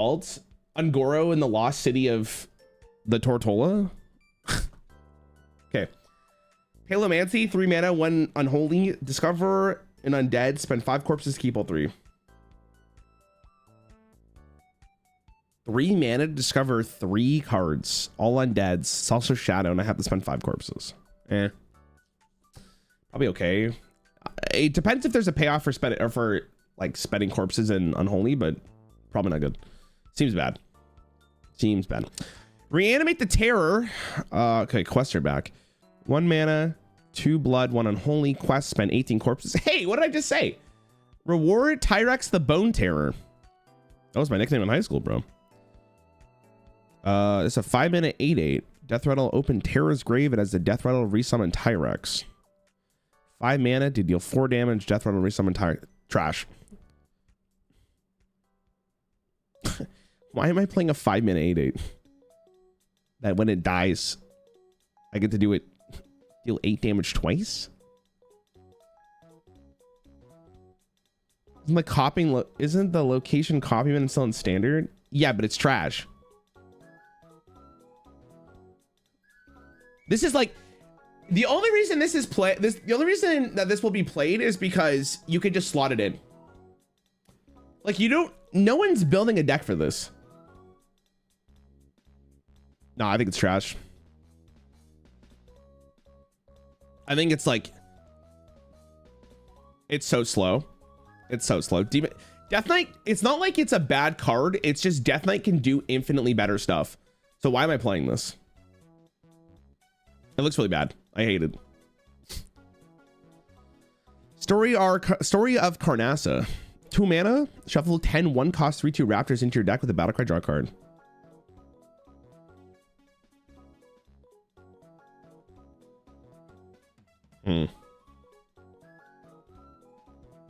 Alt Ungoro in the lost city of the Tortola. Okay. Paleomancy, 3 mana, 1 unholy. Discover an undead. Spend 5 corpses to keep all 3. 3 mana to discover 3 cards. All undeads. It's also shadow, and I have to spend 5 corpses. Probably okay. It depends if there's a payoff for spending, or for like spending corpses and unholy, but probably not good. Seems bad. Seems bad. Reanimate the Terror. Okay, quests are back. 1 mana, 2 blood, 1 unholy. Quest, spend 18 corpses. Hey, what did I just say? Reward Tyrex the Bone Terror. That was my nickname in high school, bro. It's a 5 mana 8/8. Death Rattle, open Terror's Grave. It has the Death Rattle, resummon Tyrex. 5 mana to deal 4 damage. Death Rattle, resummon Tyrex. Trash. Why am I playing a 5 mana 8/8? That when it dies, I get to do it, deal 8 damage twice? Isn't the location copyman still in standard? Yeah, but it's trash. This is like the only reason this is the only reason that this will be played is because you could just slot it in. Like no one's building a deck for this. No, I think it's trash. I think it's like, it's so slow. It's so slow. Death Knight, it's not like it's a bad card. It's just Death Knight can do infinitely better stuff. So why am I playing this? It looks really bad. I hate it. Story of Carnasa. 2 mana, shuffle 10 1-cost 3/2 raptors into your deck with a battlecry draw card.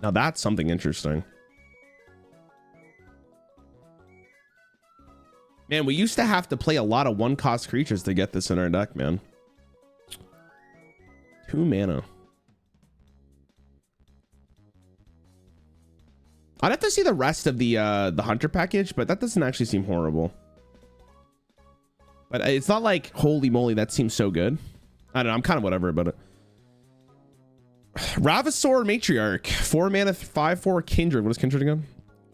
Now that's something interesting. Man, we used to have to play a lot of 1-cost creatures to get this in our deck, man. 2 mana. I'd have to see the rest of the hunter package, but that doesn't actually seem horrible. But it's not like, holy moly, that seems so good. I don't know, I'm kind of whatever about it. Ravasaur Matriarch, 4 mana, 5/4 Kindred. What is Kindred again?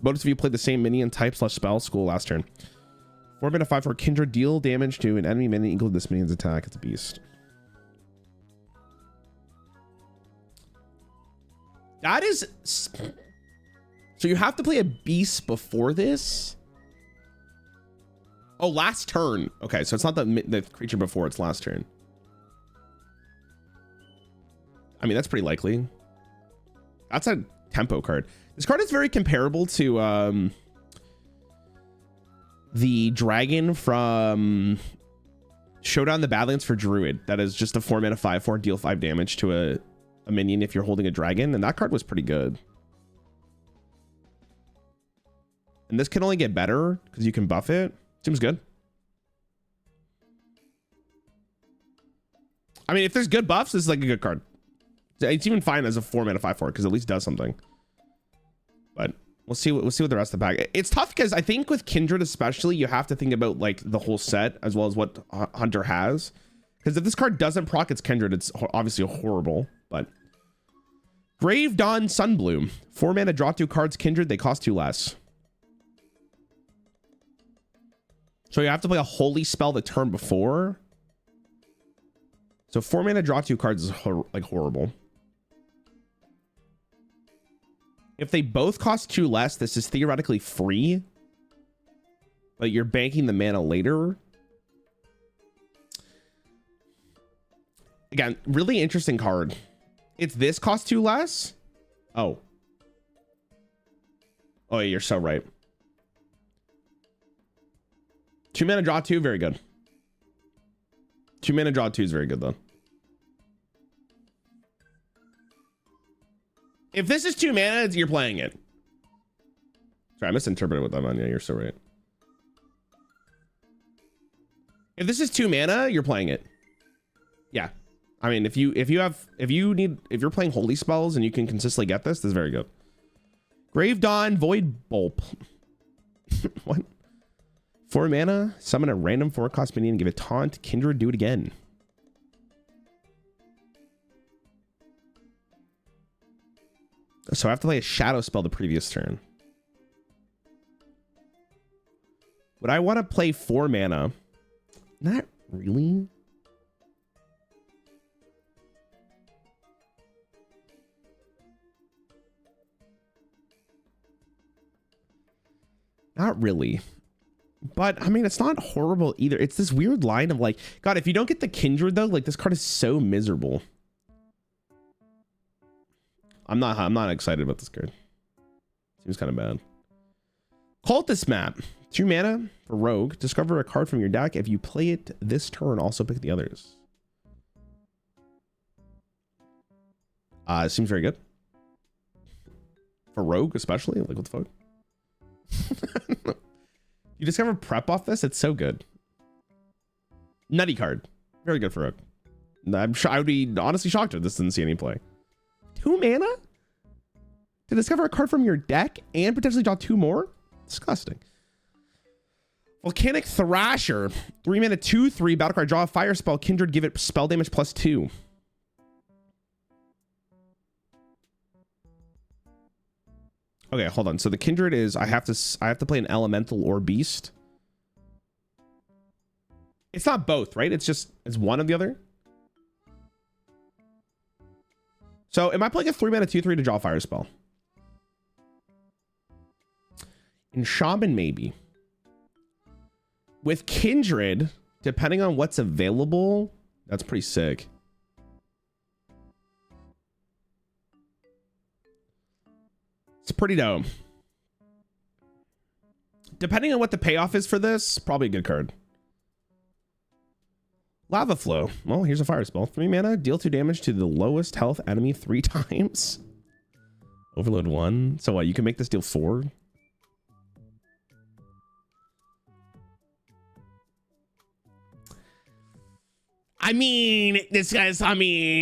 Bonus if you play the same minion type / spell school last turn. 4 mana, 5/4 Kindred, deal damage to an enemy minion equal to this minion's attack. It's a beast. That is, so you have to play a beast before this. Oh, last turn. Okay, so it's not the creature before, it's last turn. I mean, that's pretty likely. That's a tempo card. This card is very comparable to the dragon from Showdown the Badlands for Druid. That is just a 4 mana 5/4, deal 5 damage to a minion if you're holding a dragon. And that card was pretty good. And this can only get better because you can buff it. Seems good. I mean, if there's good buffs, this is like a good card. It's even fine as a 4 mana 5/4 because at least does something. But we'll see what the rest of the pack. It's tough because I think with Kindred especially, you have to think about like the whole set as well as what Hunter has. Because if this card doesn't proc its Kindred, it's obviously horrible. But Gravedawn Sunbloom, 4 mana, draw 2 cards. Kindred, they cost 2 less. So you have to play a holy spell the turn before. So 4 mana, draw 2 cards is like horrible. If they both cost 2 less, this is theoretically free. But you're banking the mana later. Again, really interesting card. It's this cost 2 less? Oh. Oh, yeah, you're so right. 2 mana, draw 2, very good. 2 mana, draw 2 is very good, though. If this is 2 mana, you're playing it. Sorry, I misinterpreted what that meant. Yeah, you're so right. If this is 2 mana, you're playing it. Yeah. I mean, if you're playing holy spells and you can consistently get this, this is very good. Gravedawn Void Bulb. What? 4 mana, summon a random 4-cost minion, give it taunt, Kindred, do it again. So I have to play a shadow spell the previous turn. Would I want to play 4 mana? Not really. Not really. But, I mean, it's not horrible either. It's this weird line of like, God, if you don't get the Kindred, though, like, this card is so miserable. I'm not excited about this card. Seems kind of bad. Cultist Map. 2 mana for Rogue. Discover a card from your deck. If you play it this turn, also pick the others. Seems very good. For Rogue, especially. Like, what the fuck? You discover prep off this? It's so good. Nutty card. Very good for Rogue. I would be honestly shocked if this didn't see any play. 2 mana? To discover a card from your deck and potentially draw 2 more? Disgusting. Volcanic Thrasher. 3 mana, 2/3. Battle card. Draw a fire spell. Kindred. Give it spell damage +2. Okay, hold on. So the Kindred is I have to play an elemental or beast. It's not both, right? It's one or the other. So am I playing a 3 mana 2/3 to draw a fire spell? In Shaman, maybe. With Kindred, depending on what's available, that's pretty sick. It's pretty dope. Depending on what the payoff is for this, probably a good card. Lava Flow. Well, here's a fire spell. 3 mana, deal 2 damage to the lowest health enemy 3 times. Overload 1. So what, you can make this deal 4? I mean,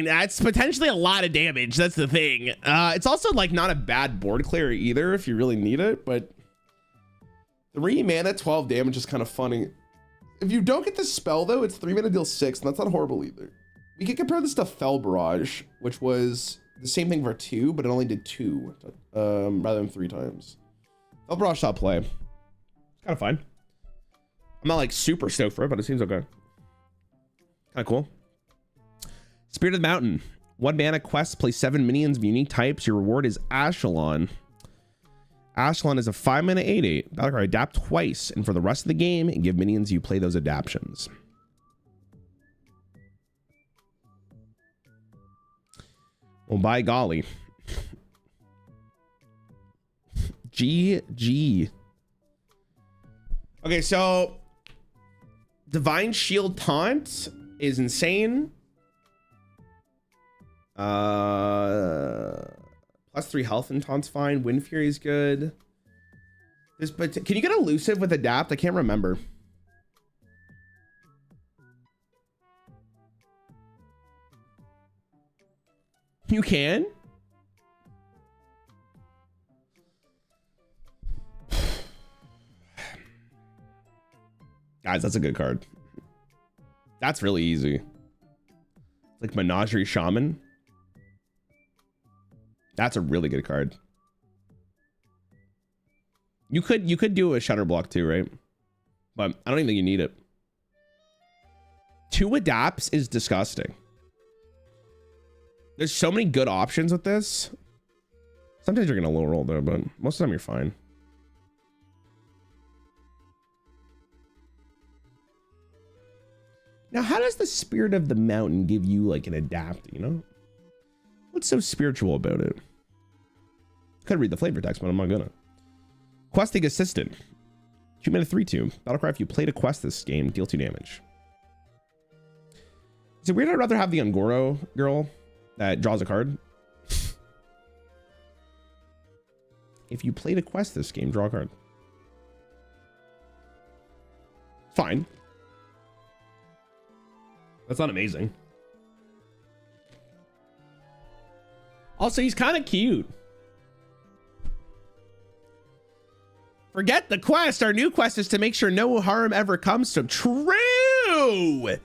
that's potentially a lot of damage. That's the thing. It's also like not a bad board clear either if you really need it, but 3 mana, 12 damage is kind of funny. If you don't get this spell though, it's 3 mana deal 6, and that's not horrible either. We can compare this to Fell Barrage, which was the same thing for 2, but it only did 2 rather than 3 times. Fell Barrage stop play. It's kind of fine. I'm not like super stoked for it, but it seems okay. Kind of cool. Spirit of the Mountain. 1 mana quest, play 7 minions of unique types. Your reward is Ashelon. Ashelon is a 5 mana 8/8. Battle card, adapt twice, and for the rest of the game, give minions you play those adaptions. Well, by golly. GG. Okay, so Divine Shield Taunt is insane. +3 health and taunt's fine. Wind Fury is good. But can you get elusive with adapt? I can't remember. You can? Guys, that's a good card. That's really easy. It's like Menagerie Shaman. That's a really good card. You could do a Shutter Block too, right? But I don't even think you need it. 2 adapts is disgusting. There's so many good options with this. Sometimes you're gonna low roll though, but most of the time you're fine. Now, how does the Spirit of the Mountain give you like an adapt, you know? What's so spiritual about it? Could read the flavor text, but I'm not gonna. Questing Assistant. 2 mana 3/2. Battlecry, if you played a quest this game, deal 2 damage. Is it weird I'd rather have the Ungoro girl that draws a card? If you played a quest this game, draw a card. Fine. That's not amazing. Also, he's kind of cute. Forget the quest. Our new quest is to make sure no harm ever comes to him. True.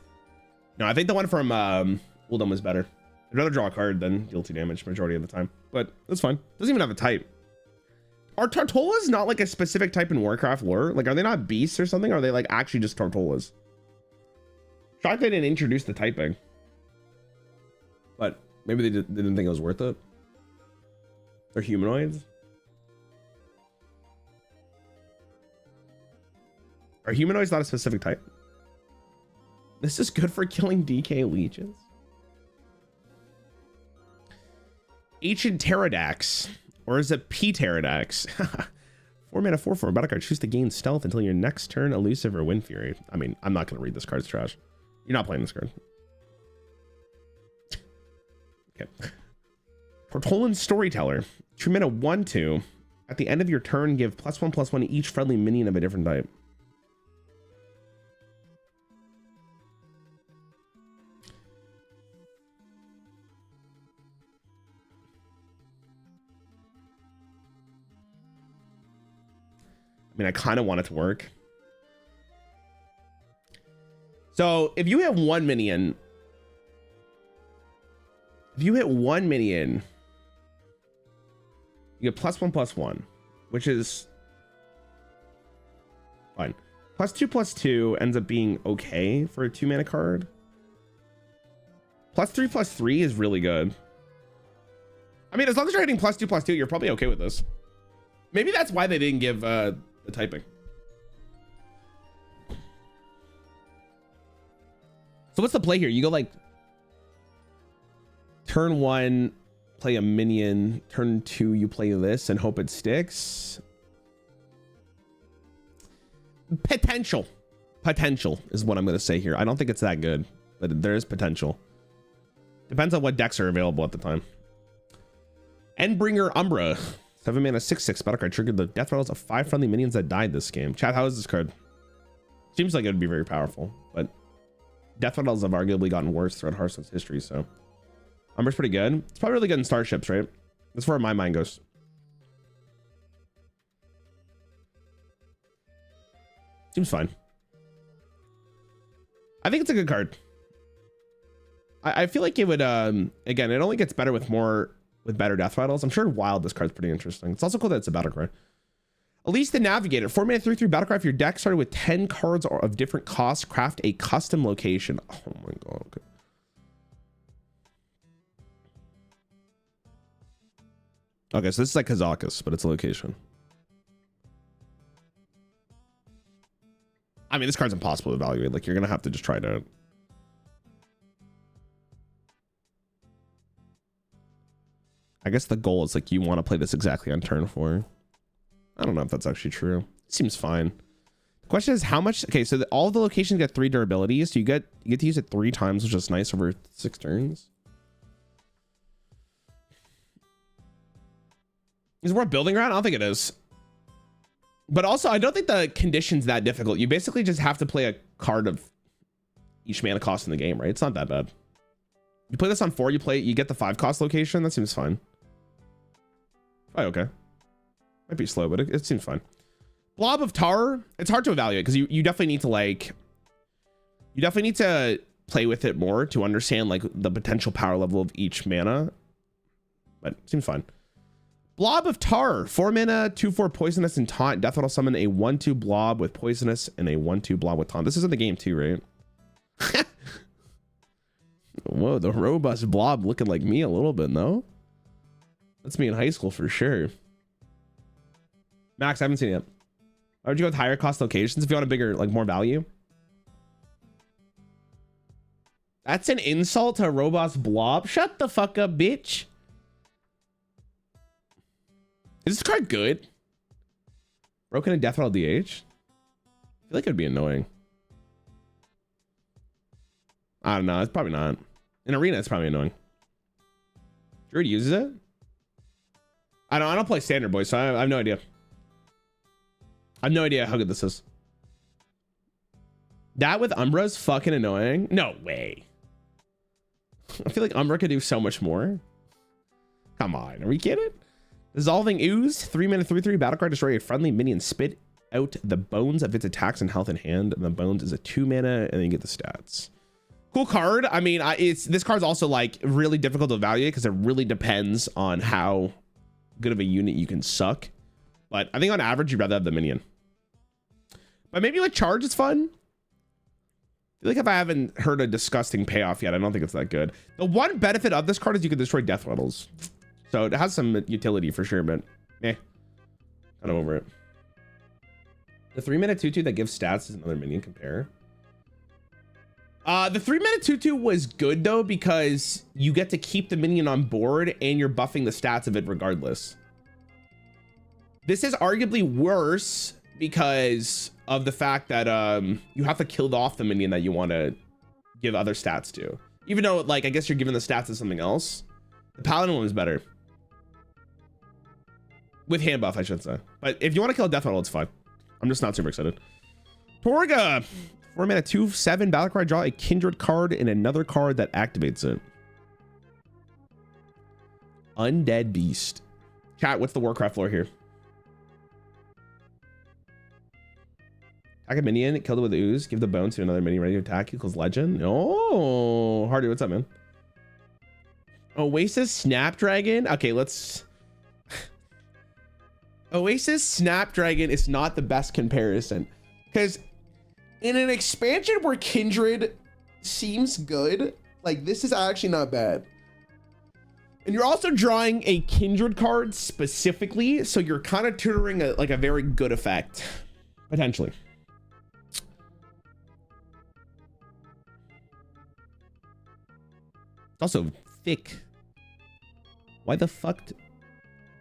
No, I think the one from Uldum was better. I'd rather draw a card than deal 2 damage majority of the time, but that's fine. Doesn't even have a type. Are Tartolas not like a specific type in Warcraft lore? Like, are they not beasts or something? Or are they like actually just Tartolas? Shocked they didn't introduce the typing. But maybe they didn't think it was worth it. They're humanoids. Are humanoids not a specific type? This is good for killing DK legions. Ancient Pterodax, or is it P Pterodax? 4 mana 4/4 battle card. Choose to gain stealth until your next turn, elusive or wind fury. I mean, I'm not gonna read this card. It's trash. You're not playing this card. Okay. Portolan Storyteller. 2 mana 1/2. At the end of your turn, give +1/+1 to each friendly minion of a different type. I mean, I kind of want it to work. So if you hit one minion, you get +1/+1, which is fine. +2/+2 ends up being okay for a 2 mana card. +3/+3 is really good. I mean, as long as you're hitting +2/+2, you're probably okay with this. Maybe that's why they didn't give the typing. So what's the play here? You go like turn 1, play a minion. Turn 2, you play this and hope it sticks. Potential is what I'm going to say here. I don't think it's that good, but there is potential. Depends on what decks are available at the time. Endbringer Umbra. 7 mana 6/6 battle card. Triggered the death rattles of 5 friendly minions that died this game. Chat, how is this card? Seems like it would be very powerful, but death rattles have arguably gotten worse throughout Hearthstone's history, so Umbra's pretty good. It's probably really good in starships, right? That's where my mind goes. Seems fine. I think it's a good card. I feel like it would again, it only gets better with better death rattles. I'm sure wild this card's pretty interesting. It's also cool that it's a battle card. Elise the Navigator. 4 mana 3/3 battle card. If your deck started with 10 cards of different costs, craft a custom location. Oh my god. Okay. Okay, so this is like Kazakus, but it's a location. I mean, this card's impossible to evaluate. Like, you're gonna have to just try it out. I guess the goal is like you want to play this exactly on turn 4. I don't know if that's actually true. It seems fine. The question is how much. Okay, so all the locations get 3 durabilities. So you get to use it 3 times, which is nice over 6 turns. Is it worth building around? I don't think it is. But also, I don't think the condition's that difficult. You basically just have to play a card of each mana cost in the game, right? It's not that bad. You play this on 4, you get the 5 cost location. That seems fine. Oh, okay. Might be slow, but it seems fine. Blob of Tar. It's hard to evaluate because you definitely need to play with it more to understand like the potential power level of each mana. But it seems fine. Blob of Tar. 4 mana, 2/4 poisonous and taunt. Death will summon a 1/2 blob with poisonous and a 1/2 blob with taunt. This is in the game too, right? Whoa, the robust blob looking like me a little bit, no? That's me in high school for sure. Max, I haven't seen it yet. Why would you go with higher cost locations if you want a bigger, like more value? That's an insult to a robust blob. Shut the fuck up, bitch. Is this card good? Broken and death rattle DH? I feel like it'd be annoying. I don't know. It's probably not. In arena, it's probably annoying. Druid uses it? I don't play standard, boys, so I have no idea. I have no idea how good this is. That with Umbra is fucking annoying. No way. I feel like Umbra could do so much more. Come on, are we kidding? Dissolving Ooze, 3-mana 3/3 battle card, destroy a friendly minion, spit out the bones of its attacks and health in hand, and the bones is a 2-mana, and then you get the stats. Cool card. I mean, this card's also like really difficult to evaluate because it really depends on how good of a unit you can suck. But I think on average, you'd rather have the minion. But maybe like charge is fun. I feel like if I haven't heard a disgusting payoff yet, I don't think it's that good. The one benefit of this card is you can destroy death rattles. So it has some utility for sure, but kind of over it. The 3-mana 2/2 that gives stats is another minion compare. The 3-mana 2/2 was good though, because you get to keep the minion on board and you're buffing the stats of it regardless. This is arguably worse because of the fact that you have to kill off the minion that you want to give other stats to. Even though, like, I guess you're giving the stats to something else. The paladin one is better. With hand buff, I should say. But if you want to kill a death rattle, it's fine. I'm just not super excited. Torga, 4-mana 2/7 battle card, draw a Kindred card and another card that activates it. Undead Beast. Chat, what's the Warcraft lore here? Attack a minion, kill it with ooze, give the bones to another minion ready to attack, equals legend. Oh, Hardy, what's up, man? Oasis Snapdragon. Okay, let's... Oasis Snapdragon is not the best comparison, because in an expansion where Kindred seems good, like this is actually not bad. And you're also drawing a Kindred card specifically, so you're kind of tutoring a very good effect, potentially. It's also thick. Why the fuck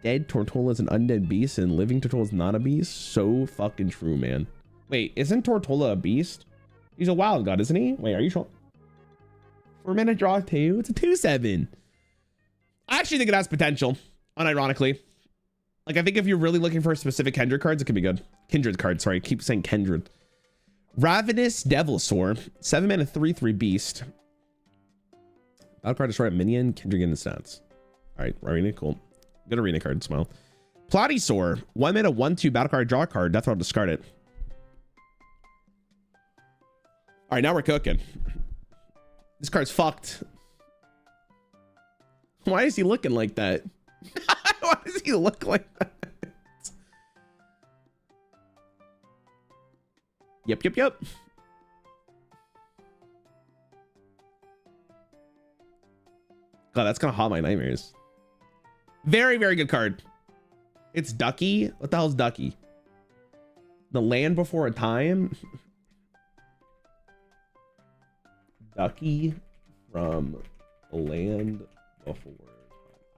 dead Tortola is an undead beast and living Tortola is not a beast? So fucking true, man. Wait, isn't Tortola a beast? He's a wild god, isn't he? Wait, are you sure? 4-mana draw 2. It's a 2/7. I actually think it has potential, unironically. Like, I think if you're really looking for specific Kindred cards, it could be good. Kindred cards, sorry. I keep saying Kindred. Ravenous Devilsaur. 7-mana 3/3 beast. Battle card, destroy a minion. Kindred getting the stats. All right, arena, cool. Good arena card, smile. Platyur. 1-mana 1/2 battle card, draw a card. Death roll, discard it. All right, now we're cooking. This card's fucked. Why is he looking like that? Why does he look like that? Yep. God, that's gonna haunt my nightmares. Very, very good card. It's Ducky. What the hell's Ducky? The land before a time. Ducky from the land before.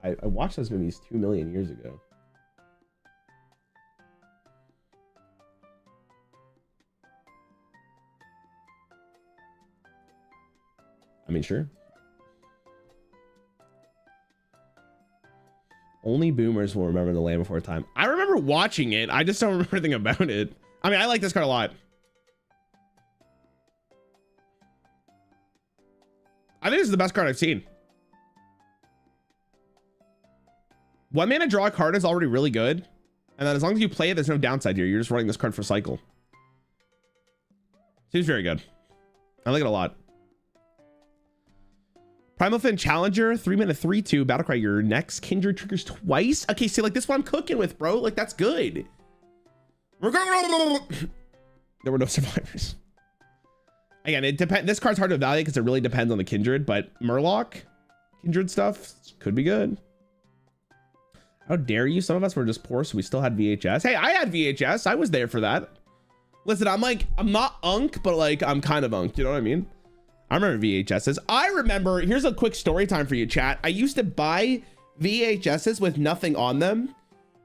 I watched those movies 2 million years ago. I mean, sure. Only boomers will remember the land before time. I remember watching it. I just don't remember anything about it. I mean, I like this card a lot. I think this is the best card I've seen. 1-mana draw a card is already really good. And then as long as you play it, there's no downside here. You're just running this card for cycle. Seems very good. I like it a lot. Primal Fin Challenger, 3-mana 3/2 battle cry. Your next Kindred triggers twice. Okay, see, like this one I'm cooking with, bro. Like that's good. There were no survivors. Again, it depends. This card's hard to evaluate because it really depends on the Kindred, but Murloc Kindred stuff could be good. How dare you? Some of us were just poor, so we still had VHS. Hey, I had VHS. I was there for that. Listen, I'm not unk, but like I'm kind of unk. You know what I mean? I remember VHSs. I remember, here's a quick story time for you, chat. I used to buy VHSs with nothing on them.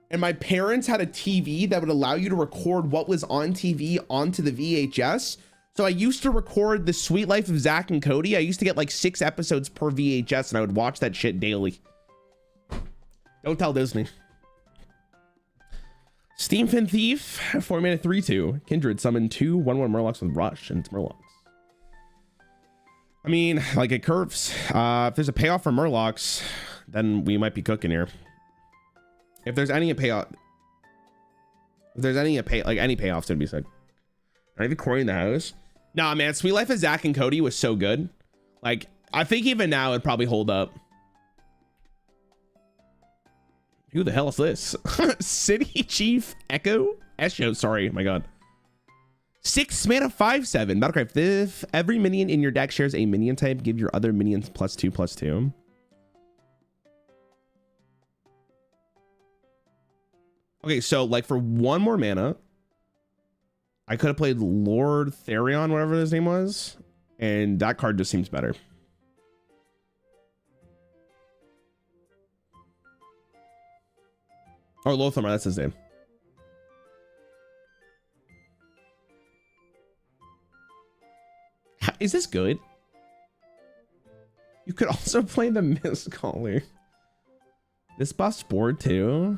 And my parents had a TV that would allow you to record what was on TV onto the VHS. So I used to record The Sweet Life of Zach and Cody. I used to get like 6 episodes per VHS and I would watch that shit daily. Don't tell Disney. Steamfin Thief, 4-mana 3/2. Kindred, summon 2 1/1 Murlocs with Rush, and it's Murlocs. I mean, like it curves. If there's a payoff for Murlocs, then we might be cooking here. If there's any payoff, if there's any any payoffs, it'd be sick. Are even Corey in the house? Nah, man. Sweet Life of Zach and Cody was so good. Like, I think even now it'd probably hold up. Who the hell is this? City Chief Echo? Esho, sorry. My God. 6 mana 5/7. Battlecry. If every minion in your deck shares a minion type, give your other minions +2/+2. Okay, so like for 1 more mana, I could have played Lord Therion, whatever his name was, and that card just seems better. Or Lothar, that's his name. Is this good? You could also play the Misc Caller. This buff's board too.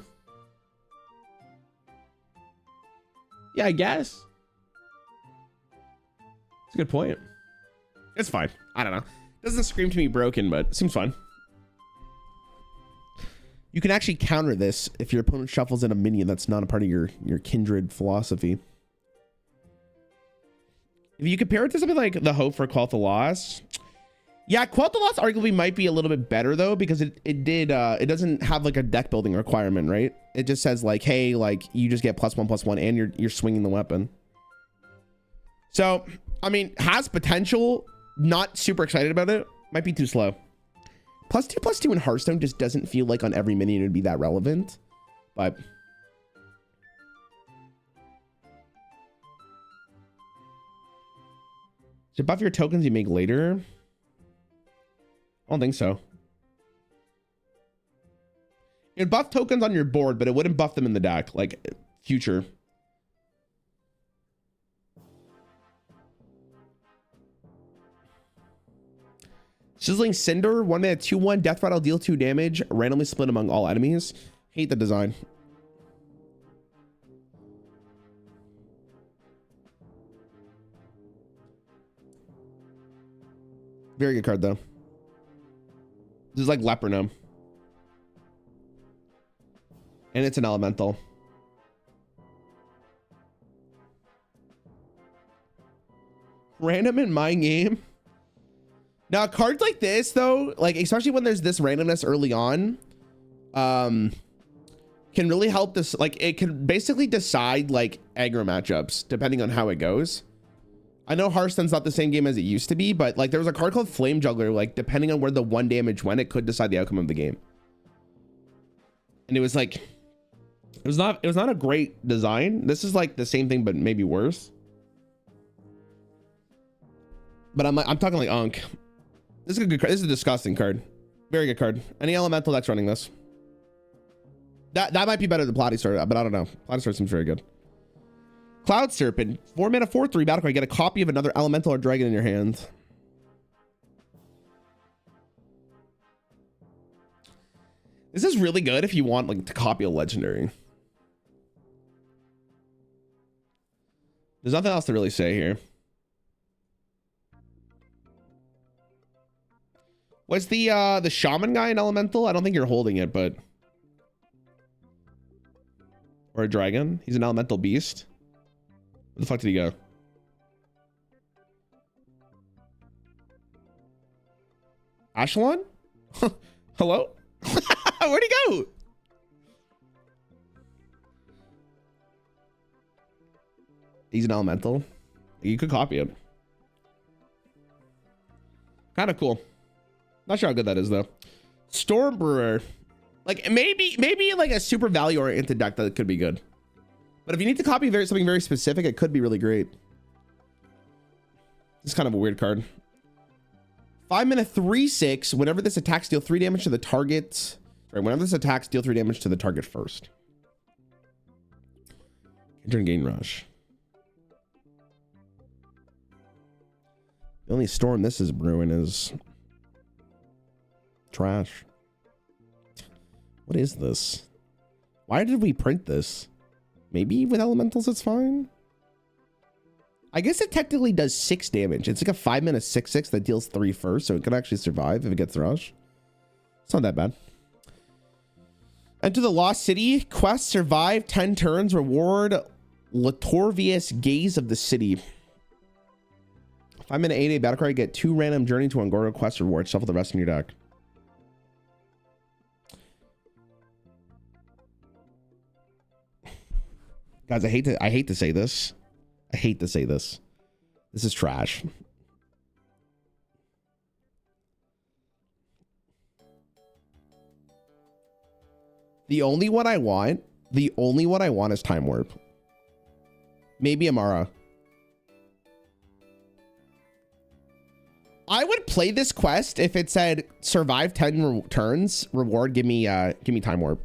Yeah, I guess. It's a good point. It's fine. I don't know. Doesn't scream to me broken, but it seems fun. You can actually counter this if your opponent shuffles in a minion that's not a part of your Kindred philosophy. If you compare it to something like the Hope for Quell the Lost, yeah, Quell the Lost arguably might be a little bit better though, because it doesn't have like a deck building requirement, right? It just says like, hey, like you just get +1/+1 and you're swinging the weapon. So, I mean, has potential. Not super excited about it. Might be too slow. +2/+2 in Hearthstone just doesn't feel like on every minion it would be that relevant, but to buff your tokens you make later? I don't think so. It'd buff tokens on your board, but it wouldn't buff them in the deck, like future. Sizzling Cinder, 1 mana 2/1, death rattle, deal 2 damage, randomly split among all enemies. Hate the design. Very good card though. This is like Leopardum. And it's an elemental. Random in my game. Now, cards like this, though, like especially when there's this randomness early on, can really help this. Like, it can basically decide like aggro matchups depending on how it goes. I know Hearthstone's not the same game as it used to be, but like there was a card called Flame Juggler. Like, depending on where the 1 damage went, it could decide the outcome of the game. And it was like, it was not a great design. This is like the same thing, but maybe worse. But I'm talking like Ankh. This is a good card. This is a disgusting card. Very good card. Any elemental deck's running this. That might be better than Platyur, but I don't know. Platyur seems very good. Cloud Serpent, 4 mana 4/3 battle card. Get a copy of another elemental or dragon in your hand. This is really good if you want like to copy a legendary. There's nothing else to really say here. What's the Shaman guy in elemental? I don't think you're holding it, but or a dragon. He's an elemental beast. Where the fuck did he go? Ashelon? Hello? Where'd he go? He's an elemental. You could copy it. Kind of cool. Not sure how good that is though. Stormbrewer. Like maybe like a super value oriented deck that could be good. But if you need to copy something very specific, it could be really great. This is kind of a weird card. 5 mana 3/6. Whenever this attacks, deal 3 damage to the target. Sorry, whenever this attacks, deal 3 damage to the target first. Kindred Gain Rush. The only storm this is brewing is trash. What is this? Why did we print this? Maybe with elementals it's fine. I guess it technically does 6 damage. It's like a 5 mana 6/6 that deals 3 first, so it could actually survive if it gets rush. It's not that bad. Enter the Lost City. Quest, survive 10 turns. Reward Latorvius Gaze of the City. If I'm in an 8-8 battle card, get 2 random Journey to Angora quest rewards. Shuffle the rest in your deck. Guys, I hate to say this. I hate to say this. This is trash. The only one I want is Time Warp. Maybe Amara. I would play this quest if it said survive 10 turns, reward, give me Time Warp.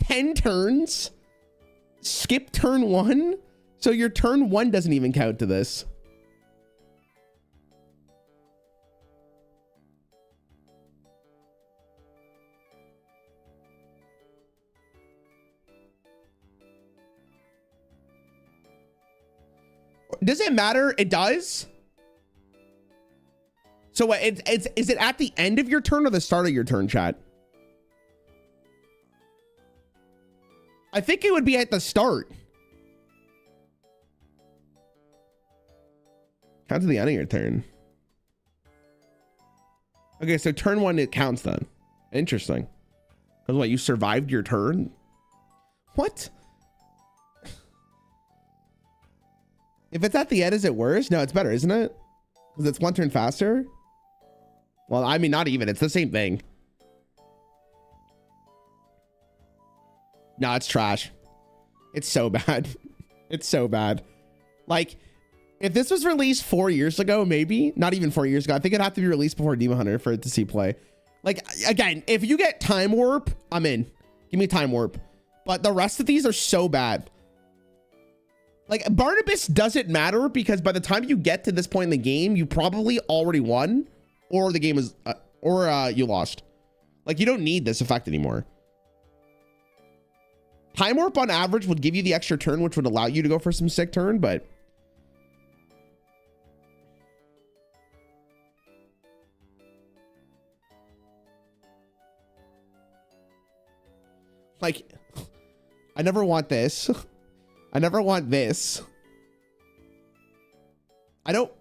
10 turns? Skip turn 1? So your turn 1 doesn't even count to this. Does it matter? It does? So what, is it at the end of your turn or the start of your turn, chat? I think it would be at the start. Count to the end of your turn. Okay, so turn 1, it counts then. Interesting. Because what, you survived your turn? What? If it's at the end, is it worse? No, it's better, isn't it? Because it's 1 turn faster? Well, I mean, not even. It's the same thing. No, it's trash. It's so bad. It's so bad. Like, if this was released 4 years ago, maybe. Not even 4 years ago. I think it'd have to be released before Demon Hunter for it to see play. Like, again, if you get Time Warp, I'm in. Give me Time Warp. But the rest of these are so bad. Like, Barnabas doesn't matter because by the time you get to this point in the game, you probably already won or the game is, you lost. Like, you don't need this effect anymore. Time Warp on average would give you the extra turn, which would allow you to go for some sick turn, but like, I never want this. I never want this. I don't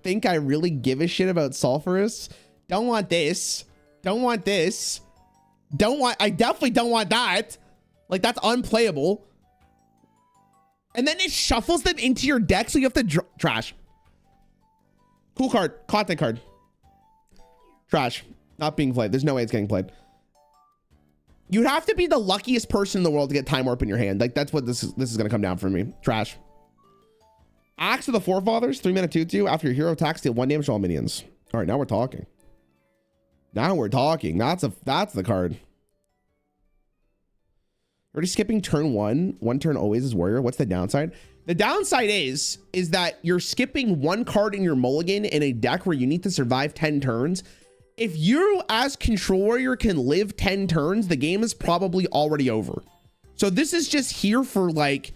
think I really give a shit about Sulphurous. Don't want this. Don't want this. I definitely don't want that. Like, that's unplayable. And then it shuffles them into your deck, so you have to trash. Cool card. Content card. Trash. Not being played. There's no way it's getting played. You'd have to be the luckiest person in the world to get Time Warp in your hand. Like, that's what this is going to come down for me. Trash. Axe of the Forefathers, 3-mana 2/2. After your hero attacks, deal 1 damage to all minions. All right, now we're talking. Now we're talking. That's the card. Already skipping turn 1. 1 turn always is warrior. What's the downside? The downside is that you're skipping 1 card in your mulligan in a deck where you need to survive 10 turns. If you as control warrior can live 10 turns, the game is probably already over. So this is just here for like,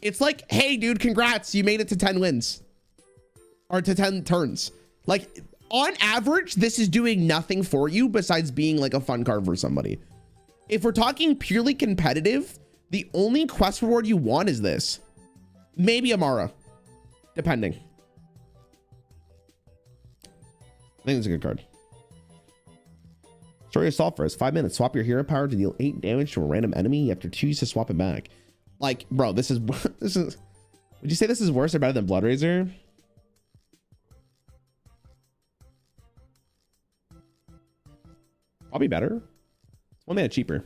it's like, hey dude, congrats, you made it to 10 wins or to 10 turns. Like, on average, this is doing nothing for you besides being like a fun card for somebody. If we're talking purely competitive, the only quest reward you want is this. Maybe Amara, depending. I think it's a good card. Story of Sulphurous, 5 minutes. Swap your hero power to deal 8 damage to a random enemy. You have to choose to swap it back. Like, bro, this is would you say this is worse or better than Bloodraiser? Probably better. It's 1 mana cheaper.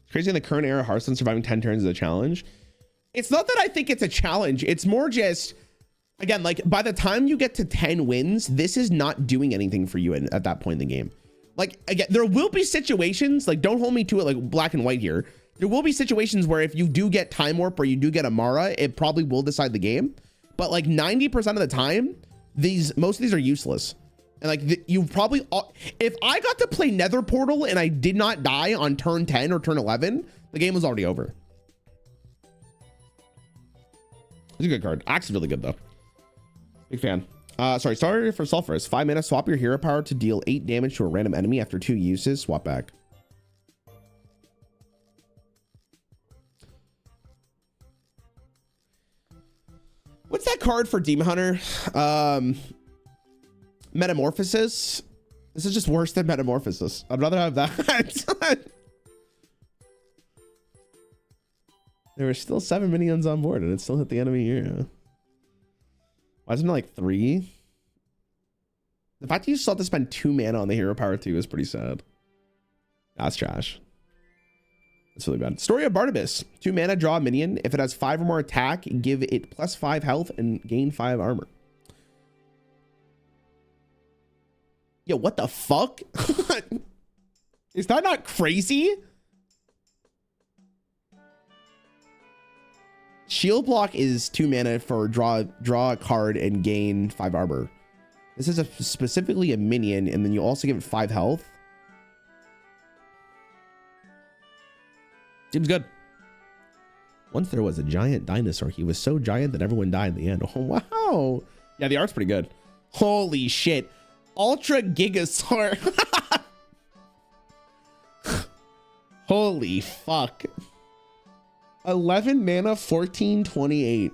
It's crazy in the current era, Hearthstone surviving 10 turns is a challenge. It's not that I think it's a challenge. It's more just, again, like, by the time you get to 10 wins, this is not doing anything for you at that point in the game. Like, again, there will be situations, like, don't hold me to it like black and white here. There will be situations where if you do get Time Warp or you do get Amara, it probably will decide the game. But like 90% of the time, most of these are useless. And like, you probably, if I got to play Nether Portal and I did not die on turn 10 or turn 11, the game was already over. It's a good card. Axe is really good though. Big fan. Sorry for Sulphurous. 5 mana, swap your hero power to deal 8 damage to a random enemy after 2 uses. Swap back. What's that card for Demon Hunter? Metamorphosis. This is just worse than Metamorphosis. I'd rather have that. There were still 7 minions on board and it still hit the enemy here. Why isn't it like 3? The fact that you still have to spend 2 mana on the hero power too is pretty sad. That's trash. That's really bad. Story of Barnabas. 2 mana, draw a minion. If it has 5 or more attack, give it +5 health and gain 5 armor. Yo, what the fuck? Is that not crazy? Shield block is 2 mana for draw a card and gain 5 armor. This is specifically a minion, and then you also give it 5 health. Seems good. Once there was a giant dinosaur. He was so giant that everyone died in the end. Oh, wow. Yeah, the art's pretty good. Holy shit. Ultra gigasaur. Holy fuck. 11 mana, 1428.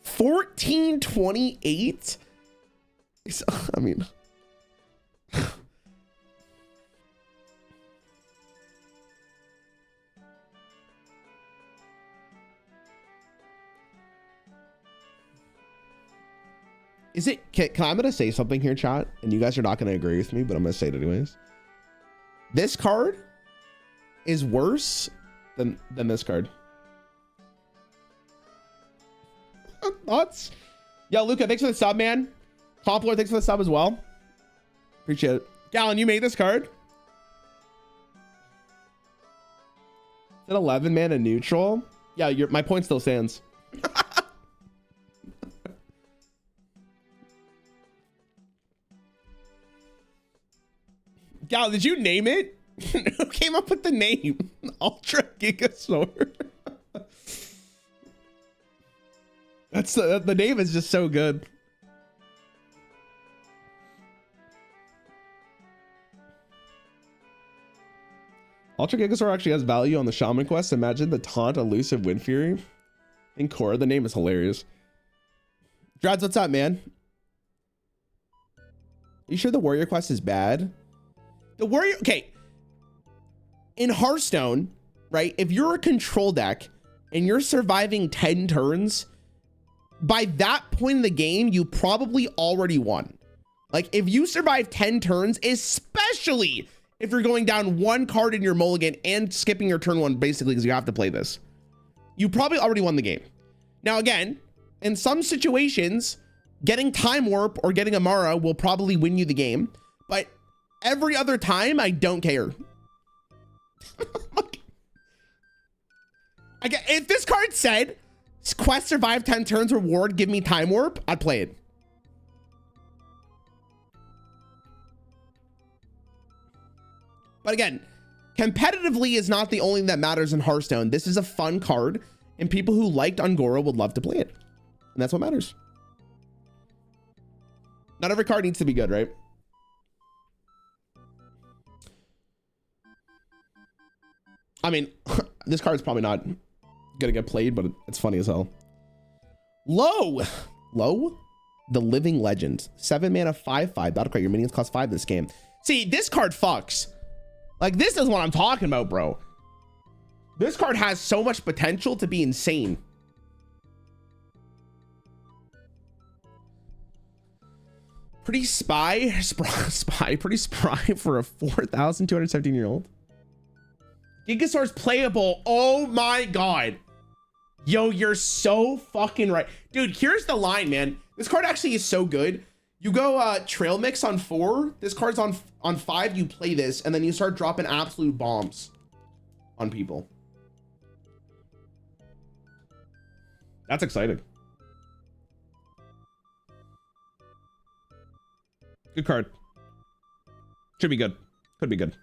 $14.28. I mean, is it? Can I'm gonna say something here, chat, and you guys are not gonna agree with me, but I'm gonna say it anyways. This card is worse than this card. Thoughts? Yo, Luca, thanks for the sub, man. Complor, thanks for the sub as well. Appreciate it. Gallon, you made this card. Is it 11 mana neutral? Yeah, my point still stands. Gal, did you name it? Who came up with the name? Ultra Gigasaur. That's the name is just so good. Ultra Gigasaur actually has value on the Shaman quest. Imagine the taunt elusive Wind Fury. In Core, the name is hilarious. Drads, what's up, man? You sure the Warrior quest is bad? The Warrior, okay. In Hearthstone, right? If you're a control deck and you're surviving 10 turns, by that point in the game, you probably already won. Like, if you survive 10 turns, especially if you're going down 1 card in your mulligan and skipping your turn 1, basically, because you have to play this, you probably already won the game. Now, again, in some situations, getting Time Warp or getting Amara will probably win you the game, but every other time, I don't care. If this card said, quest survive 10 turns, reward, give me Time Warp, I'd play it. But again, competitively is not the only thing that matters in Hearthstone. This is a fun card, and people who liked Ungora would love to play it. And that's what matters. Not every card needs to be good, right? I mean, this card's probably not gonna get played, but it's funny as hell. Low, the Living Legend. 7 mana, 5/5. Battle cry. Your minions cost 5 this game. See, this card fucks. Like, this is what I'm talking about, bro. This card has so much potential to be insane. Pretty spry for a 4,217-year-old. Gigasaur's playable. Oh my god. Yo, you're so fucking right. Dude, here's the line, man. This card actually is so good. You go Trail Mix on 4. This card's on 5. You play this, and then you start dropping absolute bombs on people. That's exciting. Good card. Should be good. Could be good.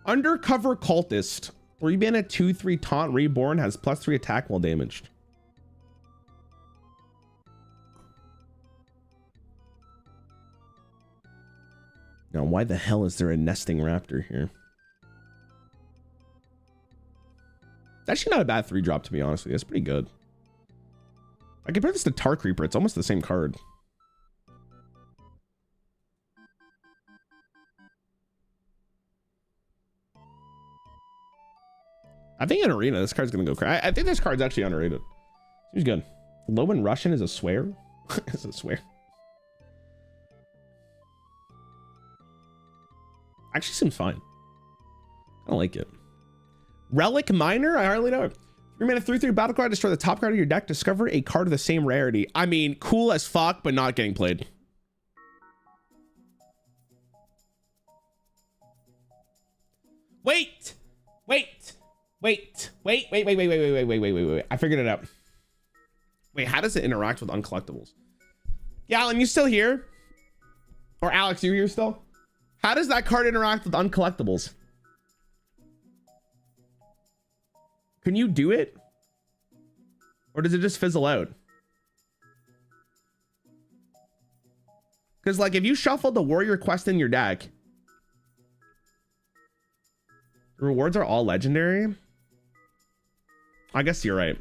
Undercover Cultist. 3 mana, 2/3 taunt, reborn, has +3 attack while damaged. Now, why the hell is there a nesting raptor here? It's actually not a bad 3-drop, to be honest with you. It's pretty good. I compare this to Tar Creeper. It's almost the same card. I think in Arena, this card's going to go crazy. I think this card's actually underrated. Seems good. Low in Russian is a swear. It's a swear. Actually seems fine. I don't like it. Relic Miner? I hardly know it. 3 mana, 3/3 battle card. Destroy the top card of your deck. Discover a card of the same rarity. I mean, cool as fuck, but not getting played. Wait. I figured it out. Wait, how does it interact with uncollectibles? Yeah, Alan, you still here? Or Alex, you here still? How does that card interact with uncollectibles? Can you do it? Or does it just fizzle out? Because, like, if you shuffle the warrior quest in your deck, the rewards are all legendary. I guess you're right.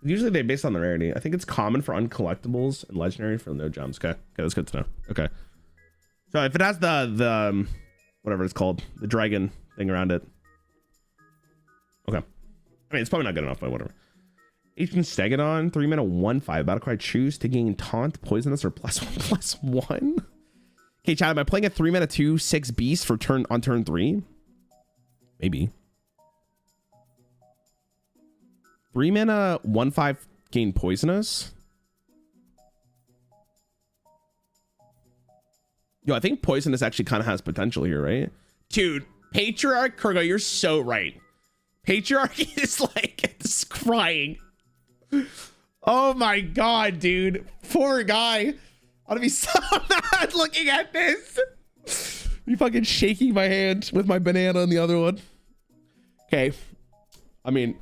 Usually they're based on the rarity. I think it's common for uncollectibles and legendary for no gems. Okay, that's good to know. Okay. So if it has the whatever it's called, the dragon thing around it. Okay. I mean, it's probably not good enough, but whatever. Ancient Stegodon, 3 mana, 1/5 battle cry. Choose to gain taunt, poisonous, or +1/+1. Okay, Chad, am I playing a 3 mana 2/6 beast for turn 3? Maybe. 3 mana 1/5 gain poisonous. Yo, I think poisonous actually kind of has potential here, right? Dude, Patriarch Kurgo, you're so right. Patriarch is like it's crying. Oh my god, dude. Poor guy. I'm gonna be so mad looking at this. You fucking shaking my hand with my banana on the other one. Okay. I mean,